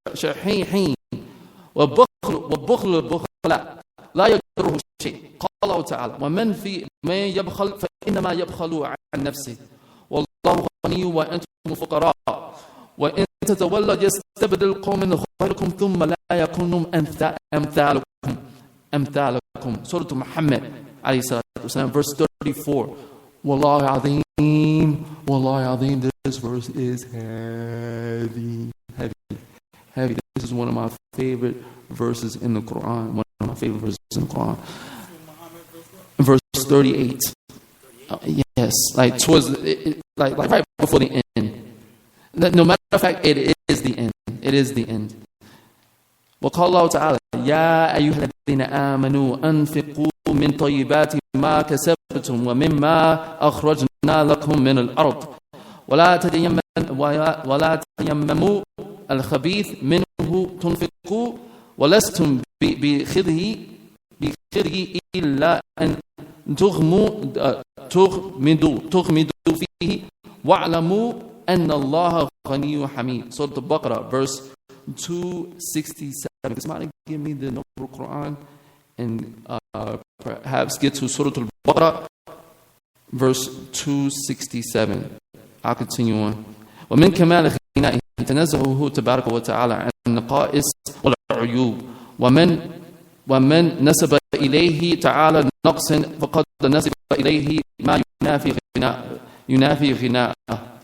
الشحيحين وبخل البخلاء لا يضره شيء. قال الله تعالى ومن يبخل فإنما يبخل عن نفسه والله غني وأنتم فقراء وإن تتولوا يستبدل قوما غيركم ثم لا يكونوا أمثالكم. Surah Muhammad عليه الصلاة والسلام, verse 34. Wallahi Azim, this verse is heavy. This is one of my favorite verses in the Quran. Verse 38. Yes, like towards like right before the end. No matter of fact, it is the end. It is the end. وقال الله تعالى يا أيها الذين آمنوا أنفقوا من طيبات ما كسبتم ومما أخرجنا لكم من الأرض ولا تيمموا الخبيث منه تنفقوا ولستم بخذه إلا أن تغمدوا فيه واعلموا أن الله غني حميد. Surah Al-Baqarah, verse 267. Can somebody give me the number of Quran and perhaps get to Surah Al-Baqarah, verse 267. I'll continue on. ومن كمال غنائه تنزهه تبارك وتعالى عن النقائص والعيوب ومن نسب إليه تعالى نقص فقد نسب إليه ما ينافي غناءه.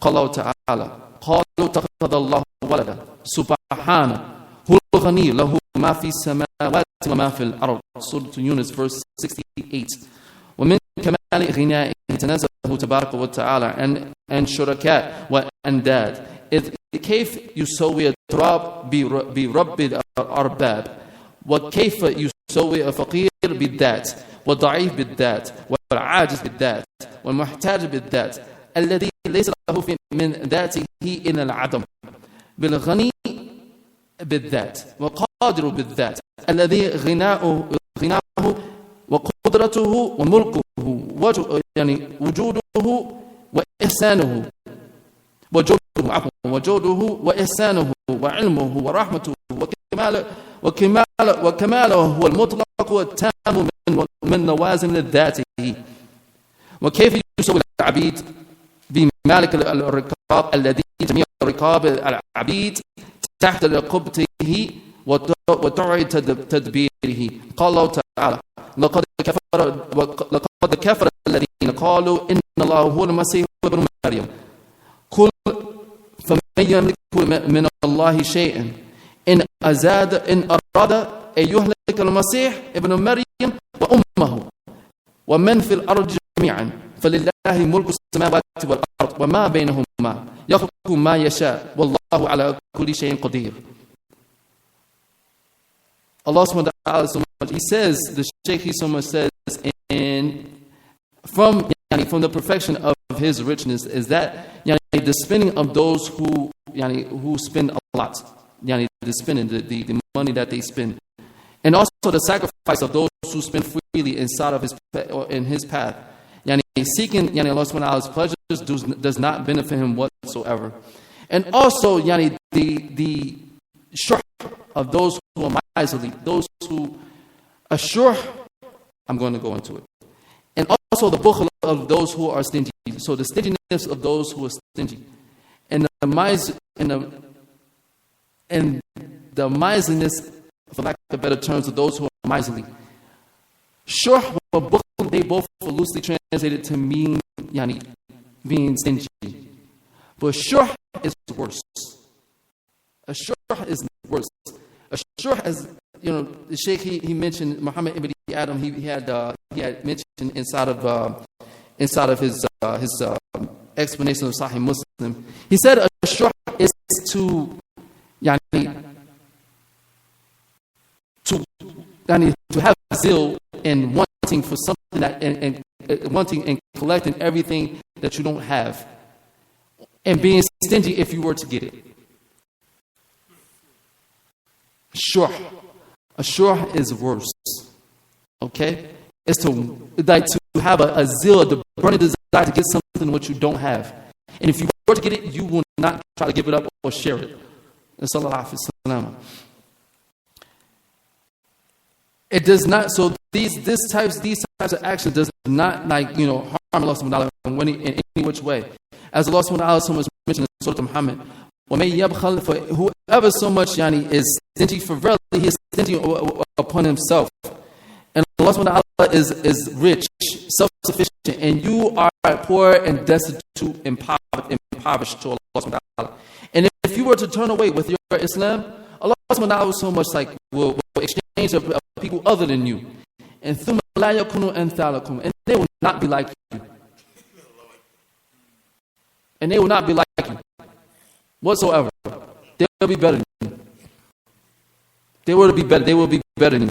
قال الله تعالى قالوا اتخذ الله ولدا سبحانه هو الغني له ما في السماوات وما في الأرض. Surah Yunus, verse 68. ومن كمال غنائه تنزهه تبارك وتعالى عن شركاء وأنداد إذ كيف يسوي التراب برب الأرباب وكيف يسوي الفقير بالذات والضعيف بالذات والعاجز بالذات والمحتاج بالذات الذي ليس له من ذاته إلى العدم بالغني بالذات وقادر بالذات الذي غناؤه وقدرته وملكه يعني وجوده وإحسانه وجوده وإحسانه وعلمه ورحمته وكماله هو المطلق والتام من لوازم ذاته. وكيف يسوي العبيد بمالك الرقاب الذي جميع رقاب العبيد تحت رقبته وتعي تدبيره. قال الله تعالى لقد كفر الذين قالوا إن الله هو المسيح ابن مريم قل فمن يملك من الله شيئا إن أراد أن يهلك المسيح ابن مريم وأمه ومن في الأرض جميعا فلله ملك السماوات والأرض وما بينهما يخلق ما يشاء والله على كل شيء قدير. Allah subhanahu wa ta'ala so much, he says, the Shaykh he so much says, and from the perfection of his richness is that the spending of those who spend a lot, the spending, the money that they spend, and also the sacrifice of those who spend freely inside of his path. Seeking Allah subhanahu wa ta'ala's pleasures does not benefit him whatsoever. And also the shurh of those who are miserly, those who assure, I'm going to go into it. And also the bukhl of those who are stingy. So the stinginess of those who are stingy. And the miserliness, for lack of better terms, of those who are miserly. Shurh or bukhl, they both are loosely translated to mean being stingy. But shurh is worse. A shurh is worse. A shurh, as the Sheikh he mentioned, Muhammad ibn Adam, he had mentioned inside of his explanation of Sahih Muslim. He said a shurh is to have zeal and wanting for something that and wanting and collecting everything that you don't have, and being stingy if you were to get it. A shurh is worse. Okay, it's to have a zeal, the burning desire to get something what you don't have, and if you were to get it, you will not try to give it up or share it. It does not. So these types of action does not harm Allah subhanahu wa ta'ala in any which way. As Allah subhanahu wa ta'ala mentioned in Surah Muhammad, for whoever so much is stingy, for verily he is stingy upon himself. And Allah subhanahu wa ta'ala is rich, self-sufficient, and you are poor and destitute, impoverished to Allah subhanahu wa ta'ala. And if you were to turn away with your Islam, Allah subhanahu wa ta'ala so much will exchange of people other than you. And they will not be like you. And they will not be like you whatsoever. They will be better than you. They will be better. They will be better than you.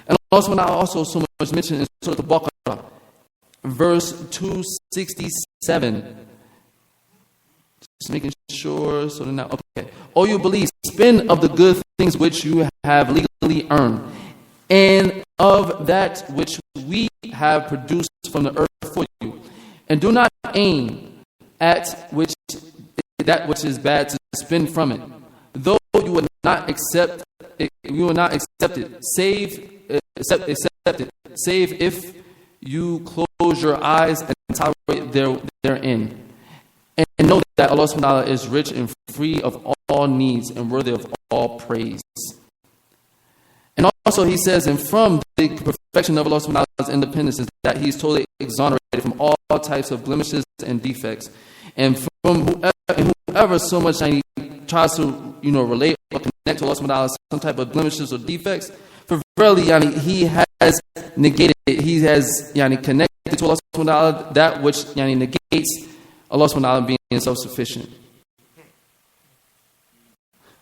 And also, when I also so much mentioned in Surah Al-Baqarah, verse 267. Just making sure. So now, okay. Oh, you believe, spend of the good things which you have legally earned, and of that which we have produced from the earth for you, and do not aim at that which is bad to spend from it, though you will not accept it. You will not accept it, accept it, save if you close your eyes and tolerate therein. And know that Allah subhanahu wa ta'ala is rich and free of all needs and worthy of all praise. And also he says, and from the perfection of Allah subhanahu wa ta'ala's independence is that he is totally exonerated from all types of blemishes and defects. And from whoever so much tries to relate or connect to Allah subhanahu wa ta'ala some type of blemishes or defects, for verily he has negated, he has connected to Allah subhanahu wa ta'ala that which negates Allah subhanahu wa ta'ala being self-sufficient.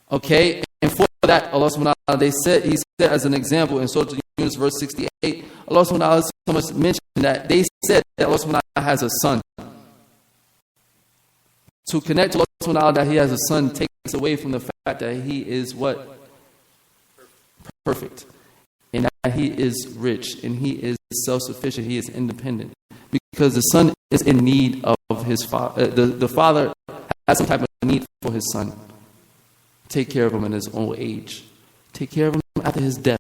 Okay, and for that, Allah subhanahu wa ta'ala, he said as an example in Surah Yunus verse 68, Allah subhanahu wa ta'ala so much mentioned that they said that Allah subhanahu wa ta'ala has a son. To connect to Allah subhanahu wa ta'ala that he has a son takes away from the fact that he is what? Perfect. And that he is rich and he is self-sufficient, he is independent. Because the son is in need of his father. The father has some type of need for his son. Take care of him in his old age. Take care of him after his death.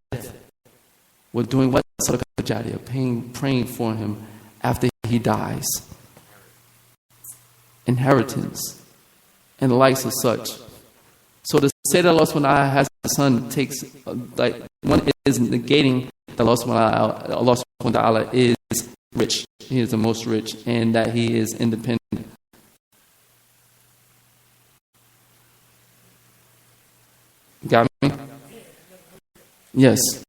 We're doing what? Sadaqah jariyah, praying for him after he dies. Inheritance. And the likes of such. So to say that Allah subhanahu wa ta'ala has a son takes, one is negating that Allah subhanahu wa ta'ala is rich. He is the most rich, and that he is independent. Got me? Yes.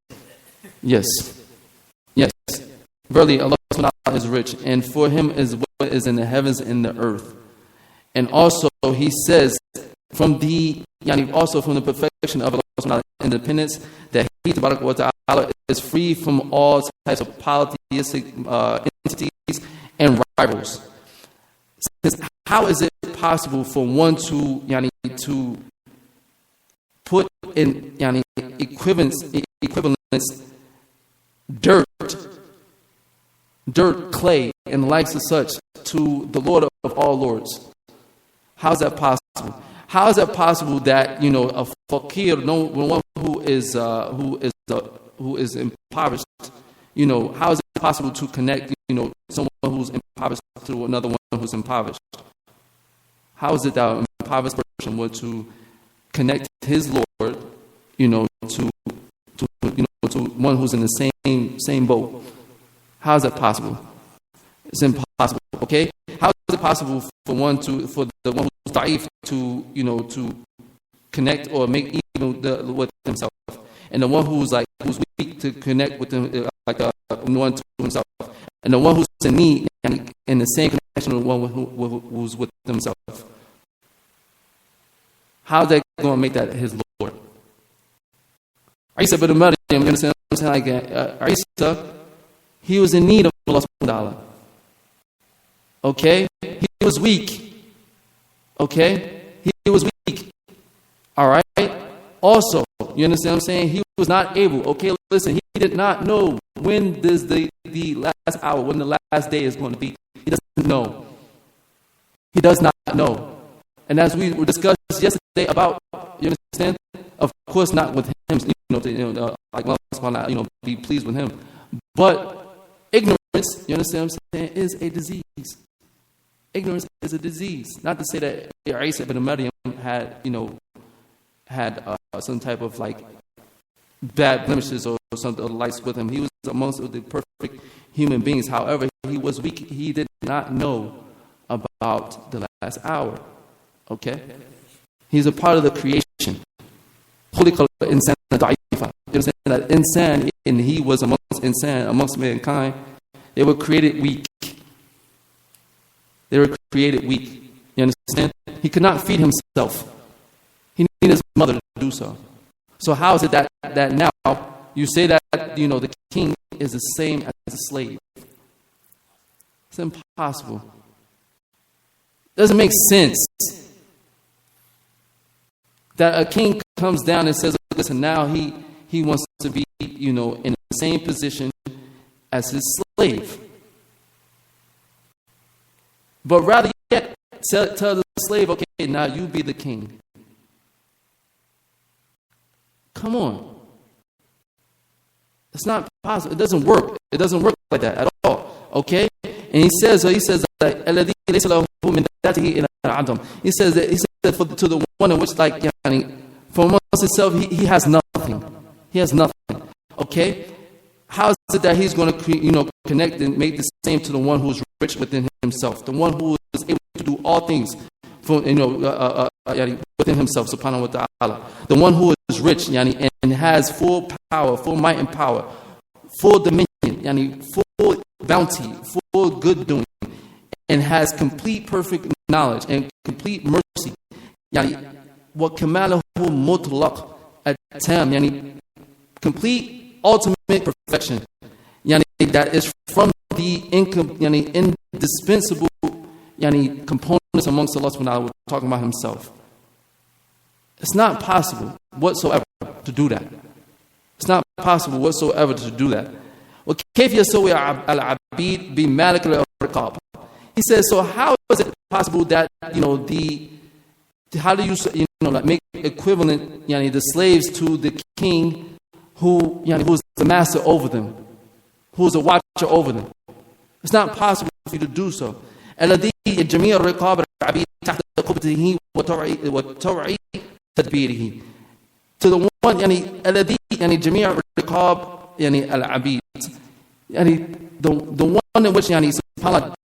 Verily, Allah subhanahu wa ta'ala is rich, and for him is what is in the heavens and the earth. And also, he says, from the perfection of Allah subhanahu wa ta'ala independence, that he wa ta'ala is free from all types of polytheistic entities and rivals. How is it possible for one to to put in equivalence dirt, clay, and the likes of such to the Lord of all lords? How is that possible? How is that possible that a fakir, one who is impoverished, how is it possible to connect someone who's impoverished to another one who's impoverished? How is it that an impoverished person were to connect his Lord, to one who's in the same boat? How is that possible? It's impossible. Okay, how is it possible for the one who's da'if to connect or make even with himself, and the one who's weak to connect with him one to himself, and the one who's in need and in the same connection with the one who's with himself? How is that going to make that his Lord? Isa ibn Maryam, you understand what I'm saying? Isa, he was in need of Allah subhanahu wa ta'ala. Okay? He was weak. Okay? He was weak. Alright? Also, you understand what I'm saying? He was not able. Okay, listen, he did not know when does the last hour, when the last day is going to be. He doesn't know. He does not know. And as we were discussed yesterday about, you understand? Of course not with him, like Allah subhanahu wa ta'ala, be pleased with him. But ignorance, you understand what I'm saying, is a disease. Ignorance is a disease. Not to say that Isa ibn Maryam had some type of bad blemishes or something likes with him. He was amongst the perfect human beings. However, he was weak. He did not know about the last hour. Okay? He's a part of the creation. خُلِقَ الْإِنسَانَ ضَعِيفًا. You understand that insan, and he was amongst mankind, they were created weak. They were created weak. You understand? He could not feed himself. He needed his mother to do so. So how is it that now you say that the king is the same as a slave? It's impossible. Doesn't make sense that a king comes down and says, listen, now he wants to be in the same position as his slave. But rather yet, tell the slave, okay, now you be the king. Come on. It's not possible. It doesn't work. It doesn't work like that at all. Okay? And he says that he says that to the one in which for amongst himself he has nothing. He has nothing. Okay? How is it that he's going to connect and make the same to the one who's rich within himself, the one who is able to do all things within himself, subhanahu wa ta'ala, the one who is rich and has full power, full might and power, full dominion, full bounty, full good doing, and has complete perfect knowledge and complete mercy. Wa kamalahu mutlaq at-tam, complete ultimate perfection. That is from the indispensable components amongst Allah subhanahu wa ta'ala. We're talking about himself. It's not possible whatsoever to do that. It's not possible whatsoever to do that. وَكَيْفَ يَسَوِي الْعَبِيدِ بِمَالِكِ الرِّقَابِ. He says, so how is it possible that how do you make equivalent the slaves to the king who's the master over them, who's a watcher over them? It's not possible for you to do so. الذي جميع الرقاب العبيد تحت قبضته وتوعي تدبيره. To the one الذي جميع الرقاب العبيد, the one in which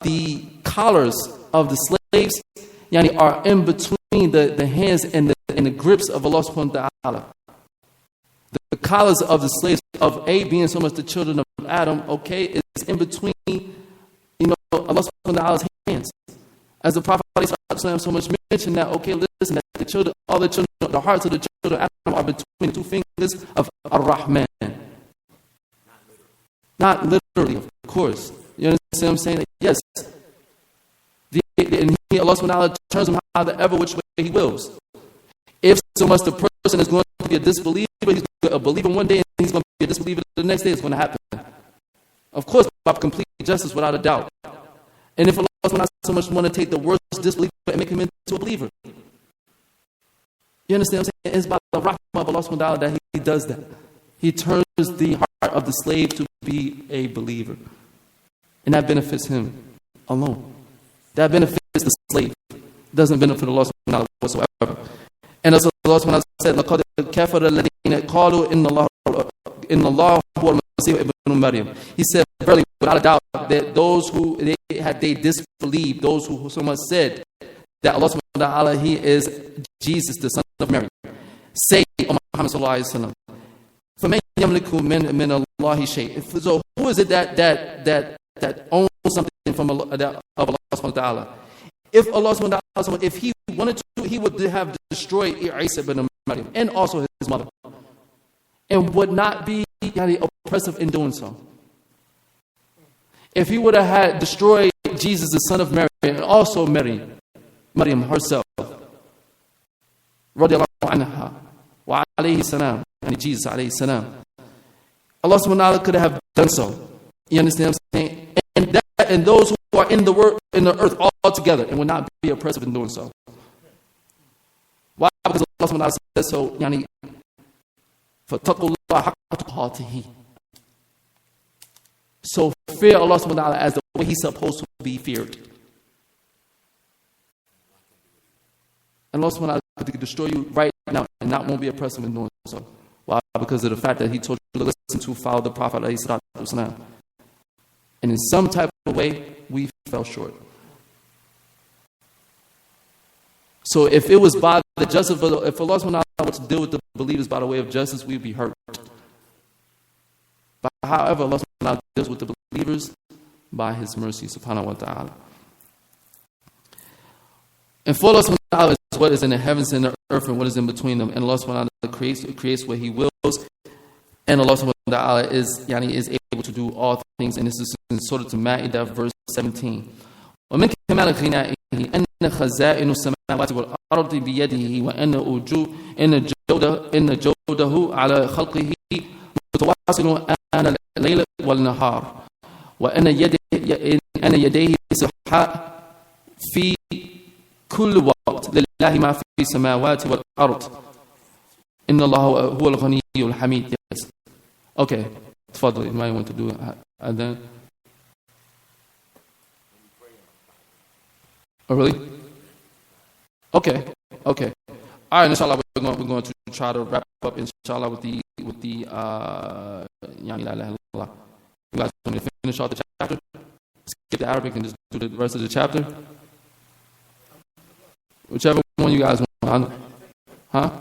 the collars of the slaves are in between the hands and the grips of Allah subhanahu wa ta'ala. The collars of the slaves of being so much the children of Adam, okay, is in between Allah subhanahu wa ta'ala's hands. As the Prophet so much mentioned that, okay, listen, that all the children, the hearts of the children of Adam are between the two fingers of Ar-Rahman. Not literally, of course. You understand what I'm saying? Yes. And Allah subhanahu wa ta'ala turns him however which way He wills. If so much the person is going to be a disbeliever, he's a believer one day and he's going to be a disbeliever the next day, it's going to happen. Of course, by complete justice, without a doubt. And if Allah subhanahu wa ta'ala so much want to take the worst disbeliever and make him into a believer, you understand what I'm saying? It's by the rahmah of Allah subhanahu wa ta'ala that He does that. He turns the heart of the slave to be a believer. And that benefits him alone. That benefits the slave. It doesn't benefit Allah subhanahu wa ta'ala whatsoever. And as Allah subhanahu wa ta'ala said, لَقَدْ كَفَرَ الَّذِينَ قَالُوا إِنَّ اللَّهَ هُوَ الْمَسِيحُ ابْنُ مَرْيَمَ. He said, verily, without a doubt, that those who they disbelieved, those who so much said that Allah subhanahu wa ta'ala, He is Jesus, the son of Mary. Say, O Muhammad sallallahu alayhi wa sallam, فَمَنْ يَمْلِكُ مِنَ اللَّهِ شَيْءٍ. So who is it that owns something from Allah, of Allah subhanahu wa ta'ala? If Allah subhanahu wa ta'ala, if He wanted to, He would have destroyed Isa ibn Maryam and also his mother, and would not be oppressive in doing so. If He would have had destroyed Jesus, the son of Mary, and also Maryam herself, radiallahu anha, wa alayhi salam, and Jesus alayhi salam, Allah subhanahu wa ta'ala could have done so. You understand what I'm saying? And those who are in the earth all together, and would not be oppressive in doing so. Why? Because Allah subhanahu wa ta'ala says so, فَاتَّقُوا اللَّهَ حَقَّ تُقَاتِهِ. So fear Allah subhanahu wa ta'ala as the way He's supposed to be feared. And Allah subhanahu wa ta'ala could destroy you right now and won't be oppressive in doing so. Why? Because of the fact that He told you to listen to, follow the Prophet alayhi salatu wasalam. And in some type of way, we fell short. So if it was by the justice, if Allah subhanahu wa ta'ala were to deal with the believers by the way of justice, we'd be hurt. But however, Allah subhanahu wa ta'ala deals with the believers by His mercy, subhanahu wa ta'ala. And for Allah subhanahu wa ta'ala is what is in the heavens and the earth and what is in between them. And Allah subhanahu wa ta'ala creates what He wills. And Allah subhanahu wa ta'ala is able to do all things. And this is in Surah Al-Ma'idah, verse 17. وَمِنْ كَمَالِ غِنَائِهِ أَنَّ خَزَائِنُ السَّمَاوَاتِ وَالْأَرْضِ بِيَدِهِ وَأَنَّ جَوْدَهُ عَلَى خَلْقِهِ متواصل آن الليل والنهار وأن يديه سحاء في كل وقت لله ما في السماوات والأرض إن الله هو الغني الحميد. Yes. Okay. تفضل. You might want to do it. And then. Oh, really? Okay. All right. Inshallah, we're going to try to wrap up. Inshallah, with the Yani la ilaha illallah. You guys want me to finish off the chapter? Skip the Arabic and just do the rest of the chapter. Whichever one you guys want. Huh?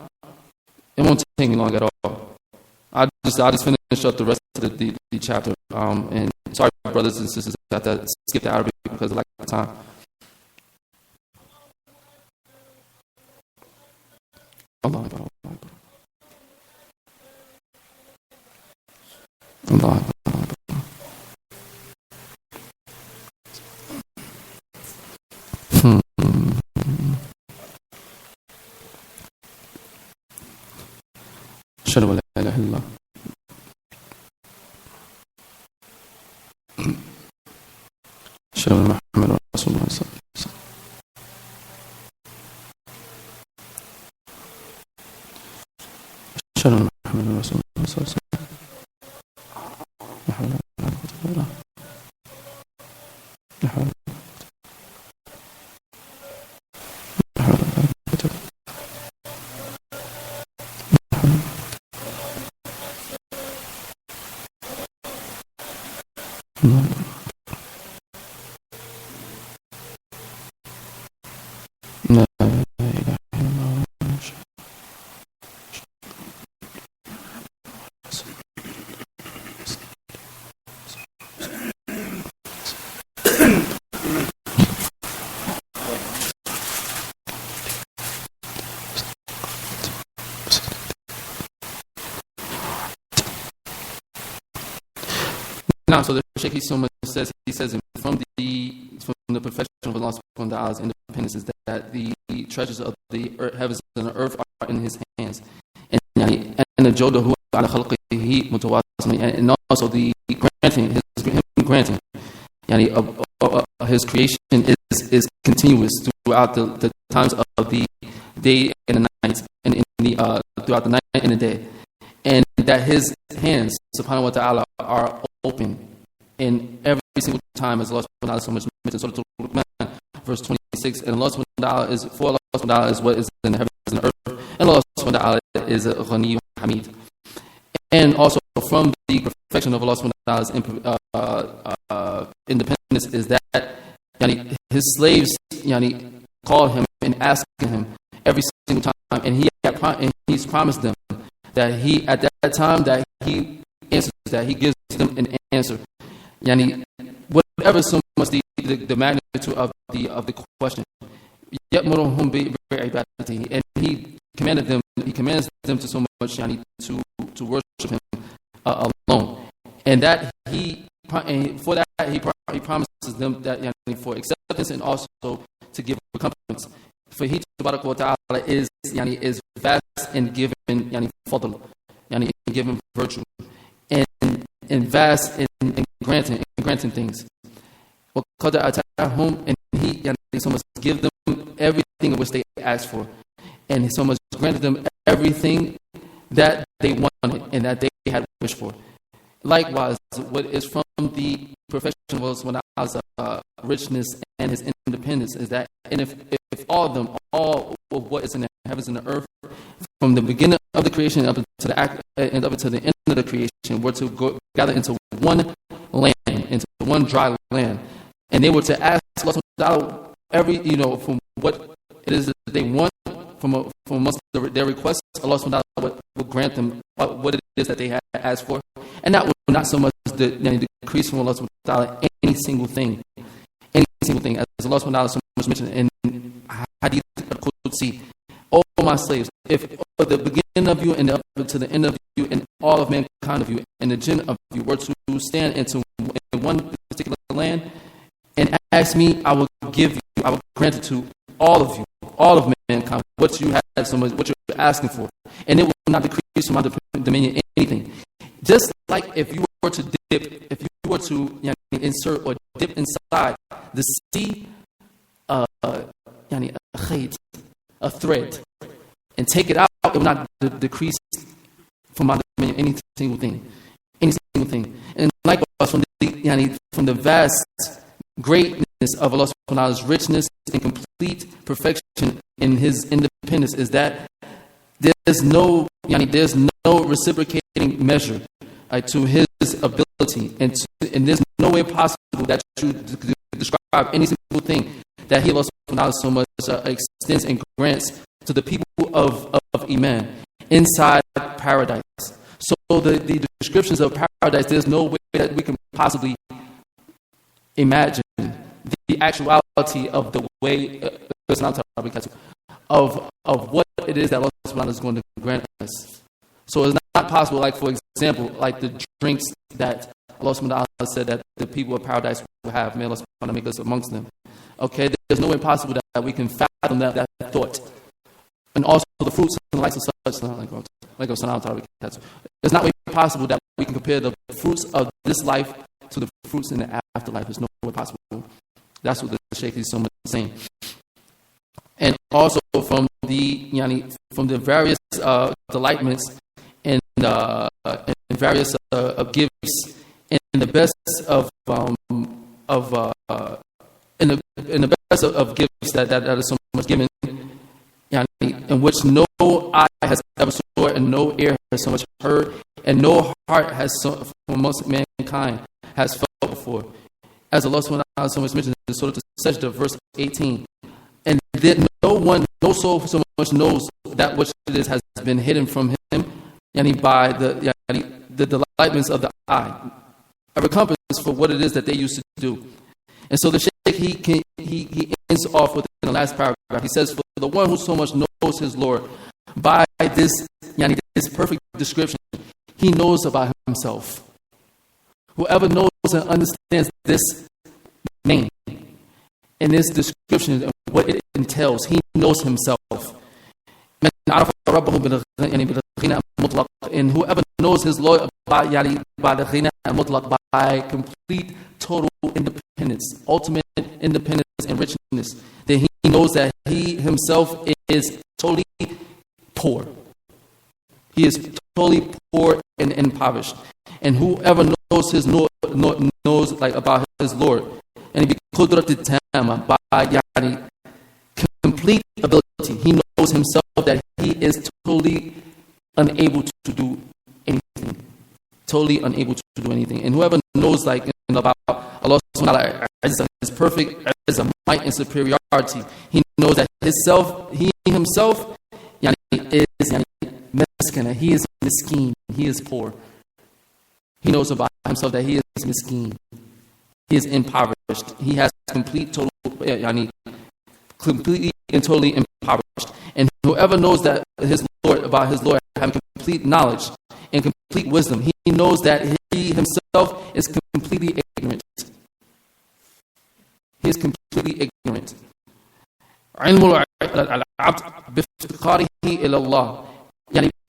It won't take me long at all. I just finish up the rest of the chapter. And sorry, brothers and sisters, I have to skip the Arabic because of lack of time. Allah Akbar. Allah Akbar. أشهد أن لا إله إلا الله أشهد أن محمدا رسول الله صلى الله عليه وسلم أشهد أن محمدا رسول الله صلى الله عليه وسلم لا حول ولا قوة إلا بالله لا حول Now, so the Shaykh says from the perfection of Allah subhanahu wa ta'ala's independence is that the treasures of the heavens and the earth are in His hands. And the jodahu ala khalqihi mutawasim, and also the granting, Him granting, His creation is continuous throughout the times of the day and the night, and in the throughout the night and the day, and that His hands subhanahu wa ta'ala are open in every single time, as Allah subhanahu wa ta'ala so much mentioned Surah Al-Ghani, verse 26, and Allah subhanahu wa ta'ala is, for Allah subhanahu wa ta'ala is what is in the heavens and the earth, and Allah subhanahu wa ta'ala is Ghani Hamid. And also from the perfection of Allah subhanahu wa ta'ala's independence is that His slaves call Him and ask Him every single time, and He's promised them that He, at that time, that He answers, that He gives them an answer. Whatever so much the magnitude of the question. And He commands them to so much to worship Him alone. And that for that He promises them that for acceptance and also to give recompense. For He Tabarak wa Ta'ala is vast in giving fadl, in giving virtue, and vast in granting things. And He so much give them everything which they asked for, and He so much granted them everything that they wanted and that they had wished for. Likewise, what is from the perfection of Allah's richness and His independence is that, and if all of what is in the heavens and the earth, from the beginning of the creation up to the end of the creation, were to go gather into one land, into one dry land, and they were to ask Allah every from what it is that they want from amongst their requests, Allah subhanahu wa ta'ala would grant them what it is that they had asked for, and that would not so much decrease from Allah subhanahu wa ta'ala any single thing, as Allah subhanahu wa ta'ala so much mentioned in Hadith al-Qudsi. O my slaves, if the beginning of you and up to the end of you and all of mankind of you and the jinn of you were to stand in one particular land and ask me, I will grant it to all of mankind, what you had so much, what you're asking for, and it will not decrease from my dominion anything. Just like if you were to insert or dip inside the sea, a thread, and take it out, it will not decrease from my dominion any single thing. And likewise, from the vast greatness of Allah subhanahu wa ta'ala's richness and complete perfection in His independence is that there's no reciprocating measure to His ability, and there's no way possible that you describe any single thing that He, Allah subhanahu wa ta'ala, so much extends and grants to the people of Iman inside paradise. So the descriptions of paradise, there's no way that we can possibly imagine the actuality of the way of what it is that Allah subhanahu wa ta'ala is going to grant us. So it's not possible, like for example, like the drinks that Allah subhanahu wa ta'ala said that the people of paradise will have. May Allah subhanahu wa ta'ala make us amongst them. Okay, there's no way possible that we can fathom that thought. And also the fruits and the likes of such, it's not way possible that we can compare the fruits of this life to the fruits in the afterlife. There's no way possible. That's what the Shaykh is so much saying. And also from the various delightments and various gifts, and the best of gifts that are so much given, in which no eye has ever saw, and no ear has so much heard, and no heart has so amongst mankind has felt before. As Allah subhanahu wa ta'ala so much mentioned in Surah Al-Sajdah, verse 18, and that no soul so much knows that which it is has been hidden from him, by the delightments of the eye, a recompense for what it is that they used to do. And so the Shaykh, he ends off with in the last paragraph. He says, for the one who so much knows his Lord by this perfect description, he knows about himself. Whoever knows and understands this name, in this description and what it entails. He knows himself. And whoever knows his Lord by the ghina mutlaq, by complete total independence, ultimate independence and richness, then he knows that he himself is totally poor. He is totally poor and impoverished. And whoever knows his Lord knows like about his Lord, and he by complete ability, he knows himself that he is totally unable to do anything. Totally unable to do anything. And whoever knows like about Allah subhanahu wa ta'ala, his perfect as a might and superiority, he knows that he himself is miskina, he is miskeen, he is poor. He knows about himself that he is miskeen, he is impoverished, he has completely and totally impoverished. And whoever knows that his Lord about his Lord have complete knowledge and complete wisdom, he knows that he himself is completely ignorant. He is completely ignorant.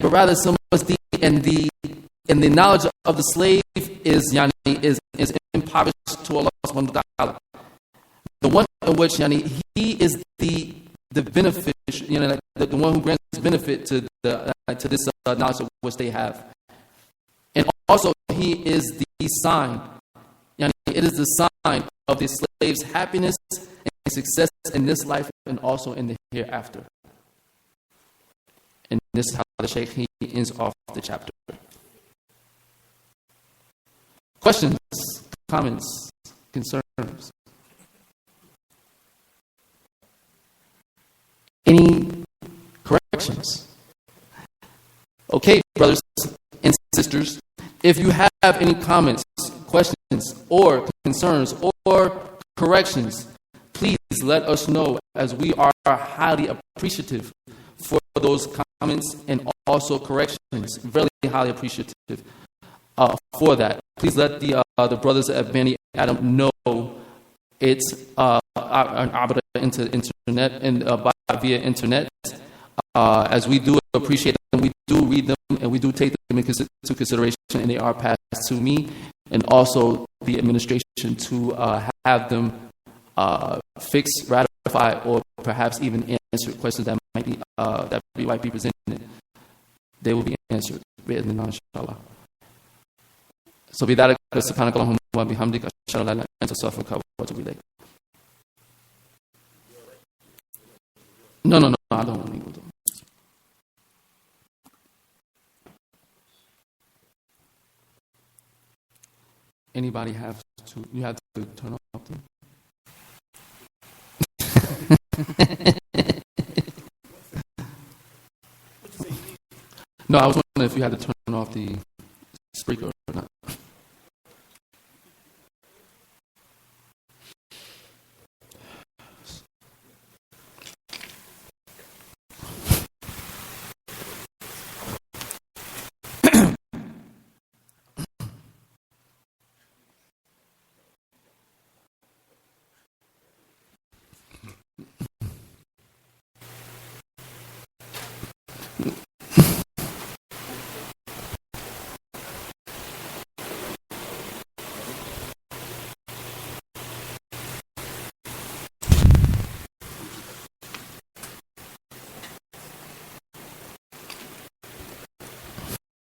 But rather, so much in the knowledge of the slave is impoverished to Allah subhanahu wa ta'ala. The one in which he is the benefit, the one who grants benefit to this knowledge of which they have. And also he is the sign. It is the sign of the slave's happiness and success in this life and also in the hereafter. And this is how the Shaykh he ends off the chapter. Questions, comments, concerns? Any corrections? Okay, brothers and sisters, if you have any comments, questions, or concerns, or corrections, please let us know, as we are highly appreciative for those comments and also corrections. Very highly appreciative for that. Please let the brothers at Bani Adam know it's into internet and via internet. As we do appreciate them, we do read them, and we do take them into consideration, and they are passed to me and also the administration to have them fixed, ratified, or perhaps even answer questions that might be presented. They will be answered. Inshallah. So بذلك سبحانك اللهم وبحمدك أشهد أن لا إله إلا أنت أستغفرك وأتوب إليك. No, I don't want to leave. Anybody have to? You have to turn off the. No, I was wondering if you had to turn off the speaker or not.